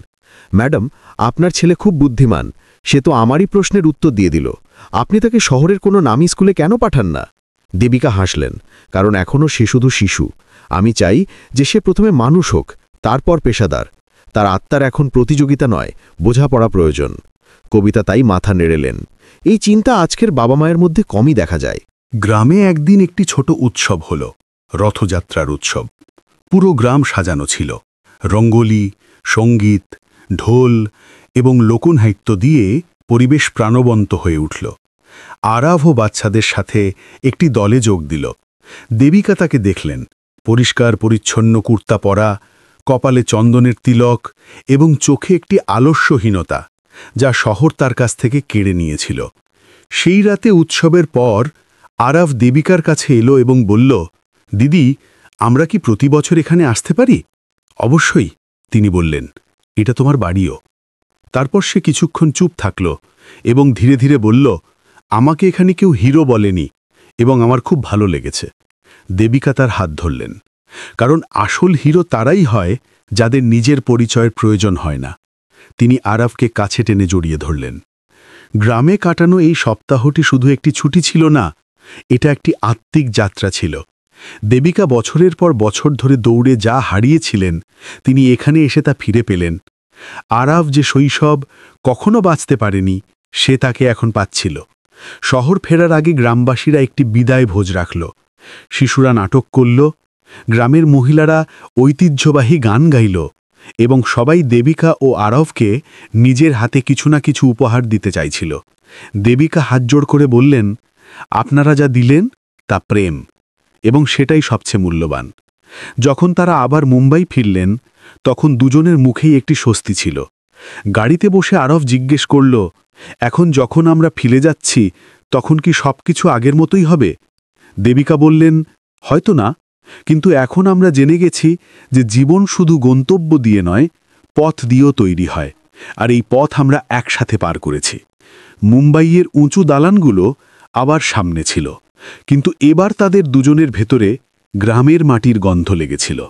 ম্যাডাম, আপনার ছেলে খুব বুদ্ধিমান, সে তো আমারই প্রশ্নের উত্তর দিয়ে দিল। আপনি তাকে শহরের কোনো নামী স্কুলে কেন পাঠান না? দেবিকা হাসলেন, কারণ এখনও সে শুধু শিশু। আমি চাই যে সে প্রথমে মানুষ হোক, তারপর পেশাদার। তার আত্মার এখন প্রতিযোগিতা নয়, বোঝাপড়া প্রয়োজন। কবিতা তাই মাথা নেড়েলেন। এই চিন্তা আজকের বাবা মায়ের মধ্যে কমই দেখা যায়। গ্রামে একদিন একটি ছোট উৎসব হল, রথযাত্রার উৎসব। পুরো গ্রাম সাজানো ছিল, রঙ্গোলি, সঙ্গীত, ঢোল এবং লোকনৃত্য দিয়ে পরিবেশ প্রাণবন্ত হয়ে উঠল। আরাভ ও বাচ্চাদের সাথে একটি দলে যোগ দিল। দেবিকা তাকে দেখলেন, পরিষ্কার পরিচ্ছন্ন কুর্তা পরা, কপালে চন্দনের তিলক এবং চোখে একটি আলস্যহীনতা, যা শহর তার কাছ থেকে কেড়ে নিয়েছিল। সেই রাতে উৎসবের পর আরাভ দেবিকার কাছে এলো এবং বলল, দিদি, আমরা কি প্রতি বছর এখানে আসতে পারি? অবশ্যই, তিনি বললেন, এটা তোমার বাড়িও। তারপর সে কিছুক্ষণ চুপ থাকল এবং ধীরে ধীরে বলল, আমাকে এখানে কেউ হিরো বলেনি এবং আমার খুব ভালো লেগেছে। দেবিকা তার হাত ধরলেন, কারণ আসল হিরো তারাই হয় যাদের নিজের পরিচয়ের প্রয়োজন হয় না। তিনি আরাভকে কাছে টেনে জড়িয়ে ধরলেন। গ্রামে কাটানো এই সপ্তাহটি শুধু একটি ছুটি ছিল না, এটা একটি আত্মিক যাত্রা ছিল। দেবিকা বছরের পর বছর ধরে দৌড়ে যা হারিয়েছিলেন, তিনি এখানে এসে তা ফিরে পেলেন। আরাভ যে শৈশব কখনো বাঁচতে পারেনি, সে তাকে এখন পাচ্ছিল। শহর ফেরার আগে গ্রামবাসীরা একটি বিদায় ভোজ রাখল। শিশুরা নাটক করল, গ্রামের মহিলারা ঐতিহ্যবাহী গান গাইল এবং সবাই দেবিকা ও আরবকে নিজের হাতে কিছু না কিছু উপহার দিতে চাইছিল। দেবিকা হাত জোড় করে বললেন, আপনারা যা দিলেন তা প্রেম, এবং সেটাই সবচেয়ে মূল্যবান। যখন তারা আবার মুম্বাই ফিরলেন, তখন দুজনের মুখেই একটি স্বস্তি ছিল। গাড়িতে বসে আরব জিজ্ঞেস করল, এখন যখন আমরা ফিরে যাচ্ছি, তখন কি সবকিছু আগের মতোই হবে? দেবিকা বললেন, হয়তো না, কিন্তু এখন আমরা জেনে গেছি যে জীবন শুধু গন্তব্য দিয়ে নয়, পথ দিয়েও তৈরি হয়, আর এই পথ আমরা একসাথে পার করেছি। মুম্বাইয়ের উঁচু দালানগুলো আবার সামনে ছিল, কিন্তু এবার তাদের দুজনের ভেতরে গ্রামের মাটির গন্ধ লেগেছিল।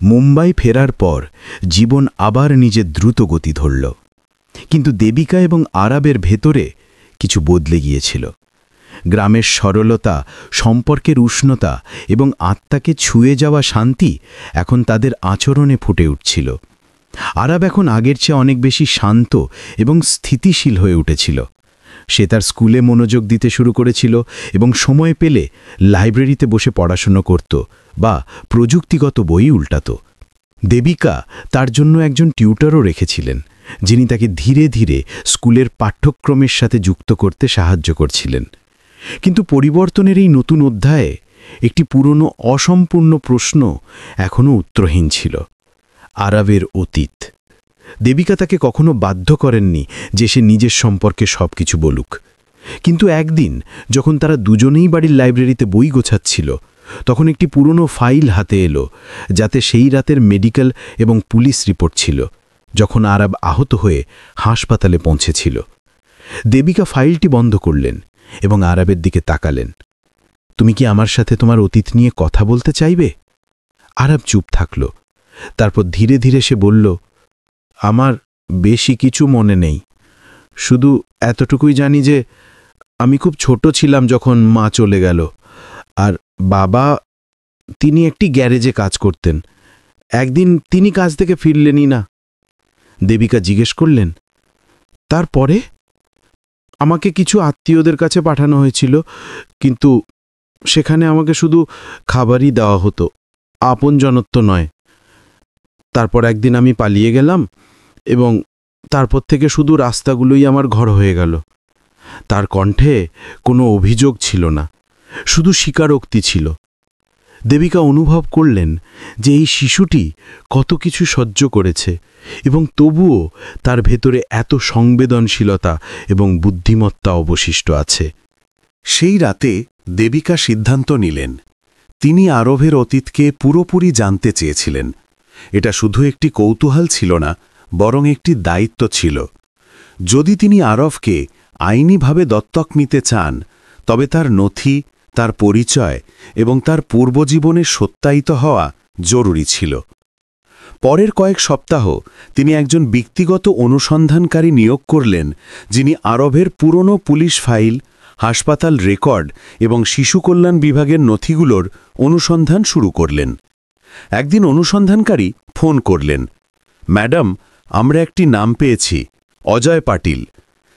মুম্বাই ফেরার পর জীবন আবার নিজের দ্রুত গতি ধরল। কিন্তু দেবিকা এবং আরাবের ভেতরে কিছু বদলে গিয়েছিল। গ্রামের সরলতা, সম্পর্কের উষ্ণতা এবং আত্মাকে ছুঁয়ে যাওয়া শান্তি এখন তাদের আচরণে ফুটে উঠছিল। আরাব এখন আগের চেয়ে অনেক বেশি শান্ত এবং স্থিতিশীল হয়ে উঠেছিল। সে তার স্কুলে মনোযোগ দিতে শুরু করেছিল এবং সময় পেলে লাইব্রেরিতে বসে পড়াশোনা করত বা প্রযুক্তিগত বই উল্টাত। দেবিকা তার জন্য একজন টিউটরও রেখেছিলেন, যিনি তাকে ধীরে ধীরে স্কুলের পাঠ্যক্রমের সাথে যুক্ত করতে সাহায্য করছিলেন। কিন্তু পরিবর্তনের এই নতুন অধ্যায়ে একটি পুরনো অসম্পূর্ণ প্রশ্ন এখনও উত্তরহীন ছিল: আরাবের অতীত। দেবিকা তাকে কখনো বাধ্য করেননি যে সে নিজের সম্পর্কে সবকিছু বলুক। কিন্তু একদিন যখন তারা দুজনেই বাড়ির লাইব্রেরিতে বই গোছাচ্ছিল, তখন একটি পুরনো ফাইল হাতে এলো, যাতে সেই রাতের মেডিকেল এবং পুলিশ রিপোর্ট ছিল, যখন আরাব আহত হয়ে হাসপাতালে পৌঁছেছিল। দেবিকা ফাইলটি বন্ধ করলেন এবং আরাবের দিকে তাকালেন। তুমি কি আমার সাথে তোমার অতীত নিয়ে কথা বলতে চাইবে? আরাব চুপ থাকল। তারপর ধীরে ধীরে সে বলল, আমার বেশি কিছু মনে নেই, শুধু এতটুকুই জানি যে আমি খুব ছোট ছিলাম যখন মা চলে গেল, আর বাবা, তিনি একটি গ্যারেজে কাজ করতেন। একদিন তিনি কাজ থেকে ফিরলেনই না। দেবিকা জিজ্ঞেস করলেন, তারপরে? আমাকে কিছু আত্মীয়দের কাছে পাঠানো হয়েছিল, কিন্তু সেখানে আমাকে শুধু খাবারই দেওয়া হতো, আপনজনত্ব নয়। তারপর একদিন আমি পালিয়ে গেলাম এবং তারপর থেকে শুধু রাস্তাগুলোই আমার ঘর হয়ে গেল। তার কণ্ঠে কোনো অভিযোগ ছিল না, শুধু স্বীকারোক্তি ছিল। দেবিকা অনুভব করলেন যে এই শিশুটি কত কিছু সহ্য করেছে এবং তবুও তার ভেতরে এত সংবেদনশীলতা এবং বুদ্ধিমত্তা অবশিষ্ট আছে। সেই রাতে দেবিকা সিদ্ধান্ত নিলেন, তিনি আরবের অতীতকে পুরোপুরি জানতে চেয়েছিলেন। এটা শুধু একটি কৌতূহল ছিল না, বরং একটি দায়িত্ব ছিল। যদি তিনি আরবকে আইনিভাবে দত্তক নিতে চান, তবে তার নথি, তার পরিচয় এবং তার পূর্বজীবনে সত্যায়িত হওয়া জরুরি ছিল। পরের কয়েক সপ্তাহ তিনি একজন ব্যক্তিগত অনুসন্ধানকারী নিয়োগ করলেন, যিনি আরবের পুরনো পুলিশ ফাইল, হাসপাতাল রেকর্ড এবং শিশু কল্যাণ বিভাগের নথিগুলোর অনুসন্ধান শুরু করলেন। একদিন অনুসন্ধানকারী ফোন করলেন, ম্যাডাম, আমরা একটি নাম পেয়েছি, অজয় পাটিল।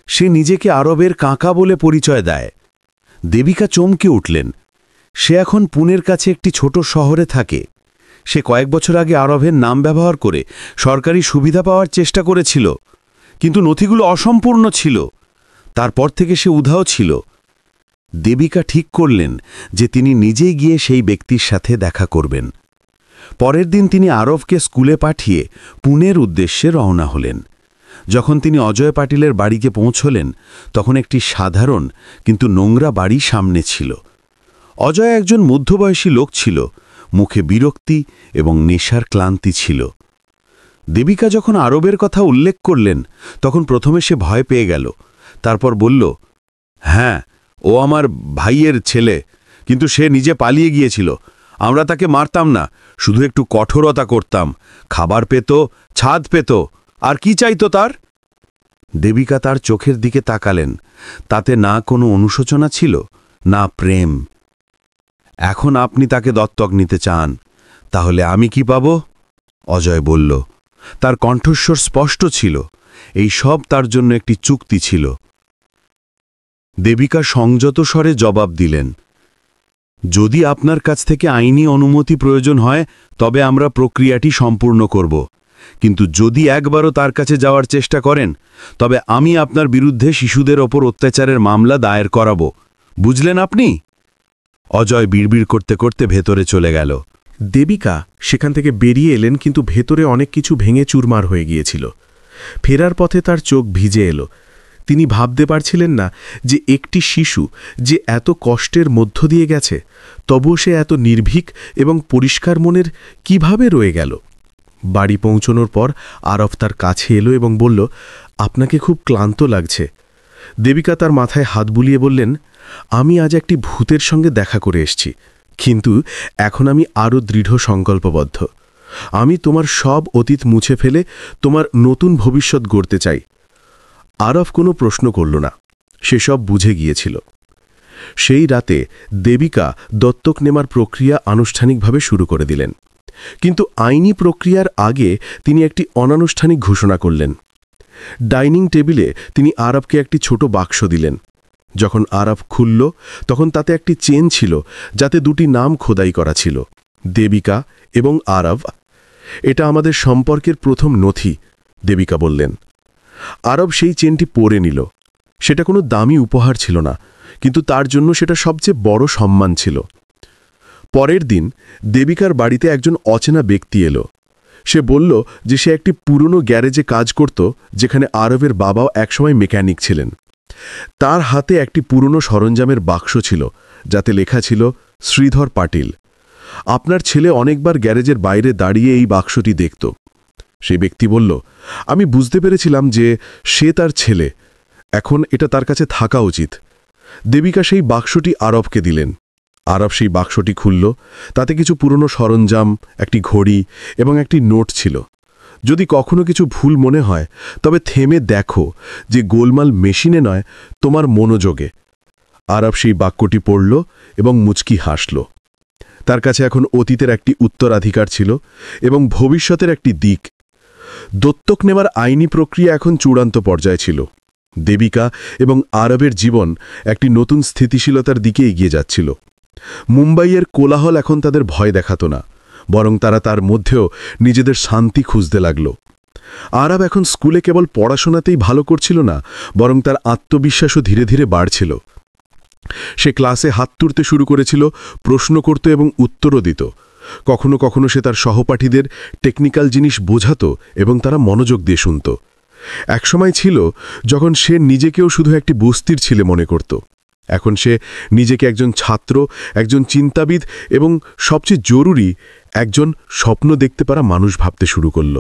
সে নিজেকে আরবের কাকা বলে পরিচয় দেয়। দেবিকা চমকে উঠলেন। সে এখন পুনের কাছে একটি ছোট শহরে থাকে। সে কয়েক বছর আগে আরবের নাম ব্যবহার করে সরকারি সুবিধা পাওয়ার চেষ্টা করেছিল, কিন্তু নথিগুলো অসম্পূর্ণ ছিল। তারপর থেকে সে উধাও ছিল। দেবিকা ঠিক করলেন যে তিনি নিজেই গিয়ে সেই ব্যক্তির সাথে দেখা করবেন। পরের দিন তিনি আরবকে স্কুলে পাঠিয়ে পুনের উদ্দেশ্যে রওনা হলেন। যখন তিনি অজয় পাটিলের বাড়িতে পৌঁছলেন, তখন একটি সাধারণ কিন্তু নোংরা বাড়ি সামনে ছিল। অজয় একজন মধ্যবয়সী লোক ছিল, মুখে বিরক্তি এবং নেশার ক্লান্তি ছিল। দেবিকা যখন আরবের কথা উল্লেখ করলেন, তখন প্রথমে সে ভয় পেয়ে গেল। তারপর বলল, হ্যাঁ, ও আমার ভাইয়ের ছেলে, কিন্তু সে নিজে পালিয়ে গিয়েছিল। আমরা তাকে মারতাম না, শুধু একটু কঠোরতা করতাম। খাবার পেত, ছাদ পেত, আর কি চাইতো তার? দেবিকা তার চোখের দিকে তাকালেন। তাতে না কোনো অনুশোচনা ছিল, না প্রেম। এখন আপনি তাকে দত্তক নিতে চান, তাহলে আমি কি পাব? অজয় বলল। তার কণ্ঠস্বর স্পষ্ট ছিল। এই সব তার জন্য একটি চুক্তি ছিল। দেবিকা সংযত স্বরে জবাব দিলেন, যদি আপনার কাছ থেকে আইনি অনুমতি প্রয়োজন হয়, তবে আমরা প্রক্রিয়াটি সম্পূর্ণ করব। কিন্তু যদি একবারও তার কাছে যাওয়ার চেষ্টা করেন, তবে আমি আপনার বিরুদ্ধে শিশুদের ওপর অত্যাচারের মামলা দায়ের করাব। বুঝলেন আপনি? অজয় বিড়বিড় করতে করতে ভেতরে চলে গেল। দেবিকা সেখান থেকে বেরিয়ে এলেন, কিন্তু ভেতরে অনেক কিছু ভেঙে চুরমার হয়ে গিয়েছিল। ফেরার পথে তার চোখ ভিজে এলো। তিনি ভাবতে পারছিলেন না যে একটি শিশু যে এত কষ্টের মধ্য দিয়ে গেছে, তবুও সে এত নির্ভীক এবং পরিষ্কার মনের কিভাবে রয়ে গেল। বাড়ি পৌঁছনোর পর আরব তার কাছে এলো এবং বলল, আপনাকে খুব ক্লান্ত লাগছে। দেবিকা তার মাথায় হাত বুলিয়ে বললেন, আমি আজ একটি ভূতের সঙ্গে দেখা করে এসেছি, কিন্তু এখন আমি আরও দৃঢ় সংকল্পবদ্ধ। আমি তোমার সব অতীত মুছে ফেলে তোমার নতুন ভবিষ্যৎ গড়তে চাই। আরব কোনো প্রশ্ন করল না, সেসব বুঝে গিয়েছিল। সেই রাতে দেবিকা দত্তক নেমার প্রক্রিয়া আনুষ্ঠানিকভাবে শুরু করে দিলেন। কিন্তু আইনি প্রক্রিয়ার আগে তিনি একটি অনানুষ্ঠানিক ঘোষণা করলেন। ডাইনিং টেবিলে তিনি আরবকে একটি ছোট বাক্স দিলেন। যখন আরব খুলল তখন তাতে একটি চেন ছিল, যাতে দুটি নাম খোদাই করা ছিল, দেবিকা এবং আরব। এটা আমাদের সম্পর্কের প্রথম নথি, দেবিকা বললেন। আরব সেই চেনটি পরে নিল। সেটা কোনো দামি উপহার ছিল না, কিন্তু তার জন্য সেটা সবচেয়ে বড় সম্মান ছিল। পরের দিন দেবিকার বাড়িতে একজন অচেনা ব্যক্তি এলো। সে বলল যে সে একটি পুরনো গ্যারেজে কাজ করত, যেখানে আরবের বাবাও একসময় মেকানিক ছিলেন। তার হাতে একটি পুরনো সরঞ্জামের বাক্স ছিল, যাতে লেখা ছিল শ্রীধর পাটিল। আপনার ছেলে অনেকবার গ্যারেজের বাইরে দাঁড়িয়ে এই বাক্সটি দেখত। সেই ব্যক্তি বলল, আমি বুঝতে পেরেছিলাম যে সে তার ছেলে, এখন এটা তার কাছে থাকা উচিত। দেবিকা সেই বাক্সটি আরবকে দিলেন। আরব সেই বাক্সটি খুলল। তাতে কিছু পুরনো সরঞ্জাম, একটি ঘড়ি এবং একটি নোট ছিল। যদি কখনো কিছু ভুল মনে হয়, তবে থেমে দেখো যে গোলমাল মেশিনে নয়, তোমার মনোযোগে। আরব সেই বাক্যটি পড়ল এবং মুচকি হাসল। তার কাছে এখন অতীতের একটি উত্তরাধিকার ছিল এবং ভবিষ্যতের একটি দিক। দত্তক নেওয়ার আইনি প্রক্রিয়া এখন চূড়ান্ত পর্যায়ে ছিল। দেবিকা এবং আরবের জীবন একটি নতুন স্থিতিশীলতার দিকে এগিয়ে যাচ্ছিল। মুম্বাইয়ের কোলাহল এখন তাদের ভয় দেখাত না, বরং তারা তার মধ্যেও নিজেদের শান্তি খুঁজতে লাগল। আরব এখন স্কুলে কেবল পড়াশোনাতেই ভালো করছিল না, বরং তার আত্মবিশ্বাসও ধীরে ধীরে বাড়ছিল। সে ক্লাসে হাত তুলতে শুরু করেছিল, প্রশ্ন করত এবং উত্তরও দিত। কখনো কখনো সে তার সহপাঠীদের টেকনিক্যাল জিনিস বোঝাত এবং তারা মনোযোগ দিয়ে শুনত। একসময় ছিল যখন সে নিজেকেও শুধু একটি বস্তির ছেলে মনে করত। এখন সে নিজেকে একজন ছাত্র, একজন চিন্তাবিদ এবং সবচেয়ে জরুরি একজন স্বপ্ন দেখতে পারা মানুষ ভাবতে শুরু করল।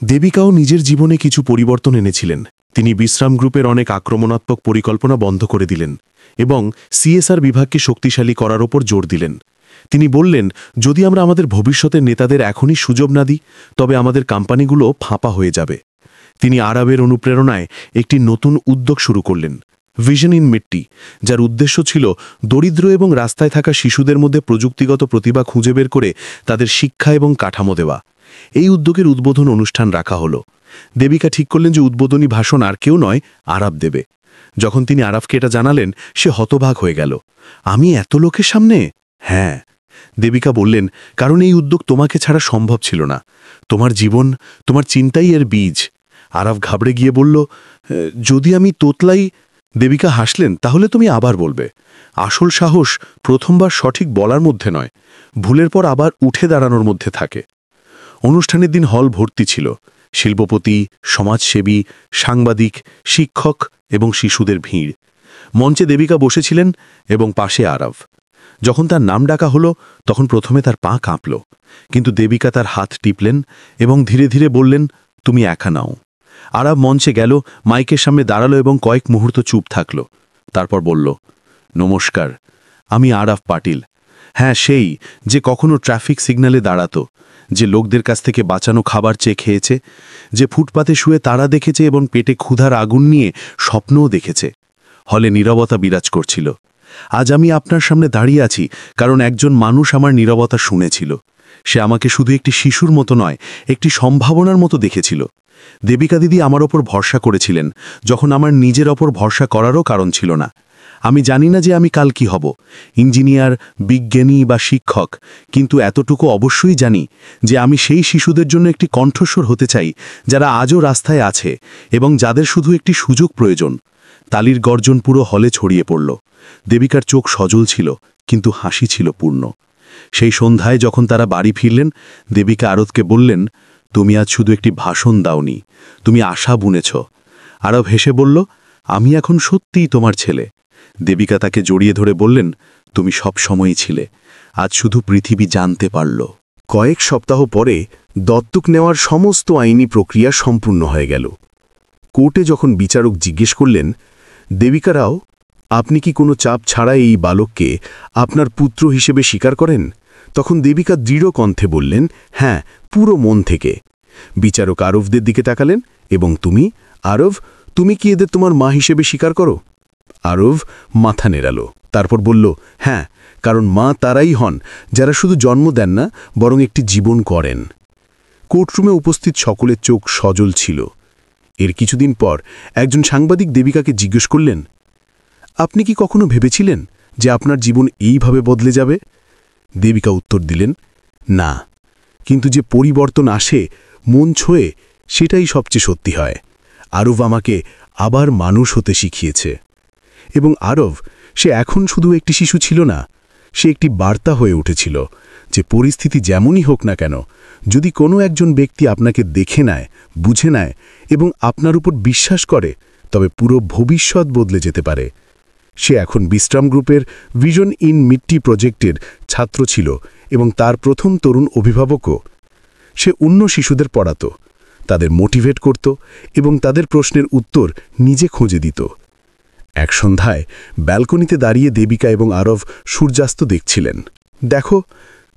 দেবিকাও নিজের জীবনে কিছু পরিবর্তন এনেছিলেন। তিনি বিশ্রাম গ্রুপের অনেক আক্রমণাত্মক পরিকল্পনা বন্ধ করে দিলেন এবং সিএসআর বিভাগকে শক্তিশালী করার ওপর জোর দিলেন। তিনি বললেন, যদি আমরা আমাদের ভবিষ্যতের নেতাদের এখনই সুযোগ না দিই, তবে আমাদের কোম্পানিগুলো ফাঁপা হয়ে যাবে। তিনি আরবের অনুপ্রেরণায় একটি নতুন উদ্যোগ শুরু করলেন, ভিশন ইন মিট্টি, যার উদ্দেশ্য ছিল দরিদ্র এবং রাস্তায় থাকা শিশুদের মধ্যে প্রযুক্তিগত প্রতিভা খুঁজে বের করে তাদের শিক্ষা এবং কাঠামো দেওয়া। এই উদ্যোগের উদ্বোধন অনুষ্ঠান রাখা হলো। দেবিকা ঠিক করলেন যে উদ্বোধনী ভাষণ আর কেউ নয়, আরব দেবে। যখন তিনি আরবকে এটা জানালেন, সে হতবাক হয়ে গেল। আমি এত লোকের সামনে? হ্যাঁ, দেবিকা বললেন, কারণ এই উদ্যোগ তোমাকে ছাড়া সম্ভব ছিল না। তোমার জীবন, তোমার চিন্তাই এর বীজ। আরব ঘাবড়ে গিয়ে বলল, যদি আমি তোতলাই। দেবিকা হাসলেন, তাহলে তুমি আবার বলবে। আসল সাহস প্রথমবার সঠিক বলার মধ্যে নয়, ভুলের পর আবার উঠে দাঁড়ানোর মধ্যে থাকে। অনুষ্ঠানের দিন হল ভর্তি ছিল। শিল্পপতি, সমাজসেবী, সাংবাদিক, শিক্ষক এবং শিশুদের ভিড়। মঞ্চে দেবিকা বসেছিলেন এবং পাশে আরব। যখন তার নাম ডাকা হলো, তখন প্রথমে তার পা কাঁপল, কিন্তু দেবিকা তার হাত টিপলেন এবং ধীরে ধীরে বললেন, তুমি একা নাও। আরব মঞ্চে গেল, মাইকের সামনে দাঁড়ালো এবং কয়েক মুহূর্ত চুপ থাকল। তারপর বলল, নমস্কার, আমি আরব পাটিল। হ্যাঁ, সেই যে কখনো ট্রাফিক সিগন্যালে দাঁড়াতো, যে লোকদের কাছ থেকে বাঁচানো খাবার চেয়ে খেয়েছে, যে ফুটপাতে শুয়ে তারা দেখেছে এবং পেটে ক্ষুধার আগুন নিয়ে স্বপ্নও দেখেছে। হলে নীরবতা বিরাজ করছিল। আজ আমি আপনার সামনে দাঁড়িয়ে আছি কারণ একজন মানুষ আমার নীরবতা শুনেছিল। সে আমাকে শুধু একটি শিশুর মতো নয়, একটি সম্ভাবনার মতো দেখেছিল। দেবিকা দিদি আমার ওপর ভরসা করেছিলেন, যখন আমার নিজের ওপর ভরসা করারও কারণ ছিল না। আমি জানি না যে আমি কাল কি হব, ইঞ্জিনিয়ার, বিজ্ঞানী বা শিক্ষক, কিন্তু এতটুকু অবশ্যই জানি যে আমি সেই শিশুদের জন্য একটি কণ্ঠস্বর হতে চাই, যারা আজও রাস্তায় আছে এবং যাদের শুধু একটি সুযোগ প্রয়োজন। তালির গর্জন পুরো হলে ছড়িয়ে পড়ল। দেবিকার চোখ সজল ছিল, কিন্তু হাসি ছিল পূর্ণ। সেই সন্ধ্যায় যখন তারা বাড়ি ফিরলেন, দেবিকা আরবকে বললেন, তুমি আজ শুধু একটি ভাষণ দাওনি, তুমি আশা বুনেছ। আরব হেসে বলল, আমি এখন সত্যিই তোমার ছেলে। দেবিকা তাকে জড়িয়ে ধরে বললেন, তুমি সব সময়ই ছিলে, আজ শুধু পৃথিবী জানতে পারল। কয়েক সপ্তাহ পরে দত্তক নেওয়ার সমস্ত আইনি প্রক্রিয়া সম্পূর্ণ হয়ে গেল। কোর্টে যখন বিচারক জিজ্ঞেস করলেন, দেবিকা রাও, আপনি কি কোনো চাপ ছাড়া এই বালককে আপনার পুত্র হিসেবে স্বীকার করেন? তখন দেবিকা দৃঢ় কণ্ঠে বললেন, হ্যাঁ, পুরো মন থেকে। বিচারক আরবদের দিকে তাকালেন, এবং তুমি, আরব, তুমি কি এদের তোমার মা হিসেবে স্বীকার করো? আরব মাথা নেড়াল, তারপর বলল, হ্যাঁ, কারণ মা তারাই হন যারা শুধু জন্ম দেন না, বরং একটি জীবন করেন। কোর্টরুমে উপস্থিত সকলের চোখ সজল ছিল। এর কিছুদিন পর একজন সাংবাদিক দেবিকাকে জিজ্ঞেস করলেন, আপনি কি কখনো ভেবেছিলেন যে আপনার জীবন এইভাবে বদলে যাবে? দেবিকা উত্তর দিলেন, না, কিন্তু যে পরিবর্তন আসে মন ছুঁয়ে, সেটাই সবচেয়ে সত্যি হয়। আরব আমাকে আবার মানুষ হতে শিখিয়েছে। এবং আরব, সে এখন শুধু একটি শিশু ছিল না, সে একটি বার্তা হয়ে উঠেছিল যে পরিস্থিতি যেমনই হোক না কেন, যদি কোনো একজন ব্যক্তি আপনাকে দেখে নেয়, বুঝে নেয় এবং আপনার উপর বিশ্বাস করে, তবে পুরো ভবিষ্যৎ বদলে যেতে পারে। সে এখন বিশ্রাম গ্রুপের ভিশন ইন মিট্টি প্রজেক্টের ছাত্র ছিল এবং তার প্রথম তরুণ অভিভাবকও। সে অন্য শিশুদের পড়াত, তাদের মোটিভেট করত এবং তাদের প্রশ্নের উত্তর নিজে খুঁজে দিত। এক সন্ধ্যায় ব্যালকনিতে দাঁড়িয়ে দেবিকা এবং আরব সূর্যাস্ত দেখছিলেন। দেখো,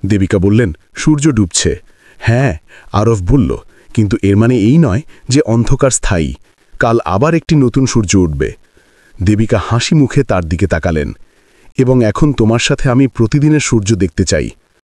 দেবিকা বললেন, সূর্য ডুবছে। হ্যাঁ, আরব বলল, কিন্তু এর মানে এই নয় যে অন্ধকার স্থায়ী। কাল আবার একটি নতুন সূর্য উঠবে। দেবিকা হাসি মুখে তার দিকে তাকালেন, এবং এখন তোমার সাথে আমি প্রতিদিনের সূর্য দেখতে চাই।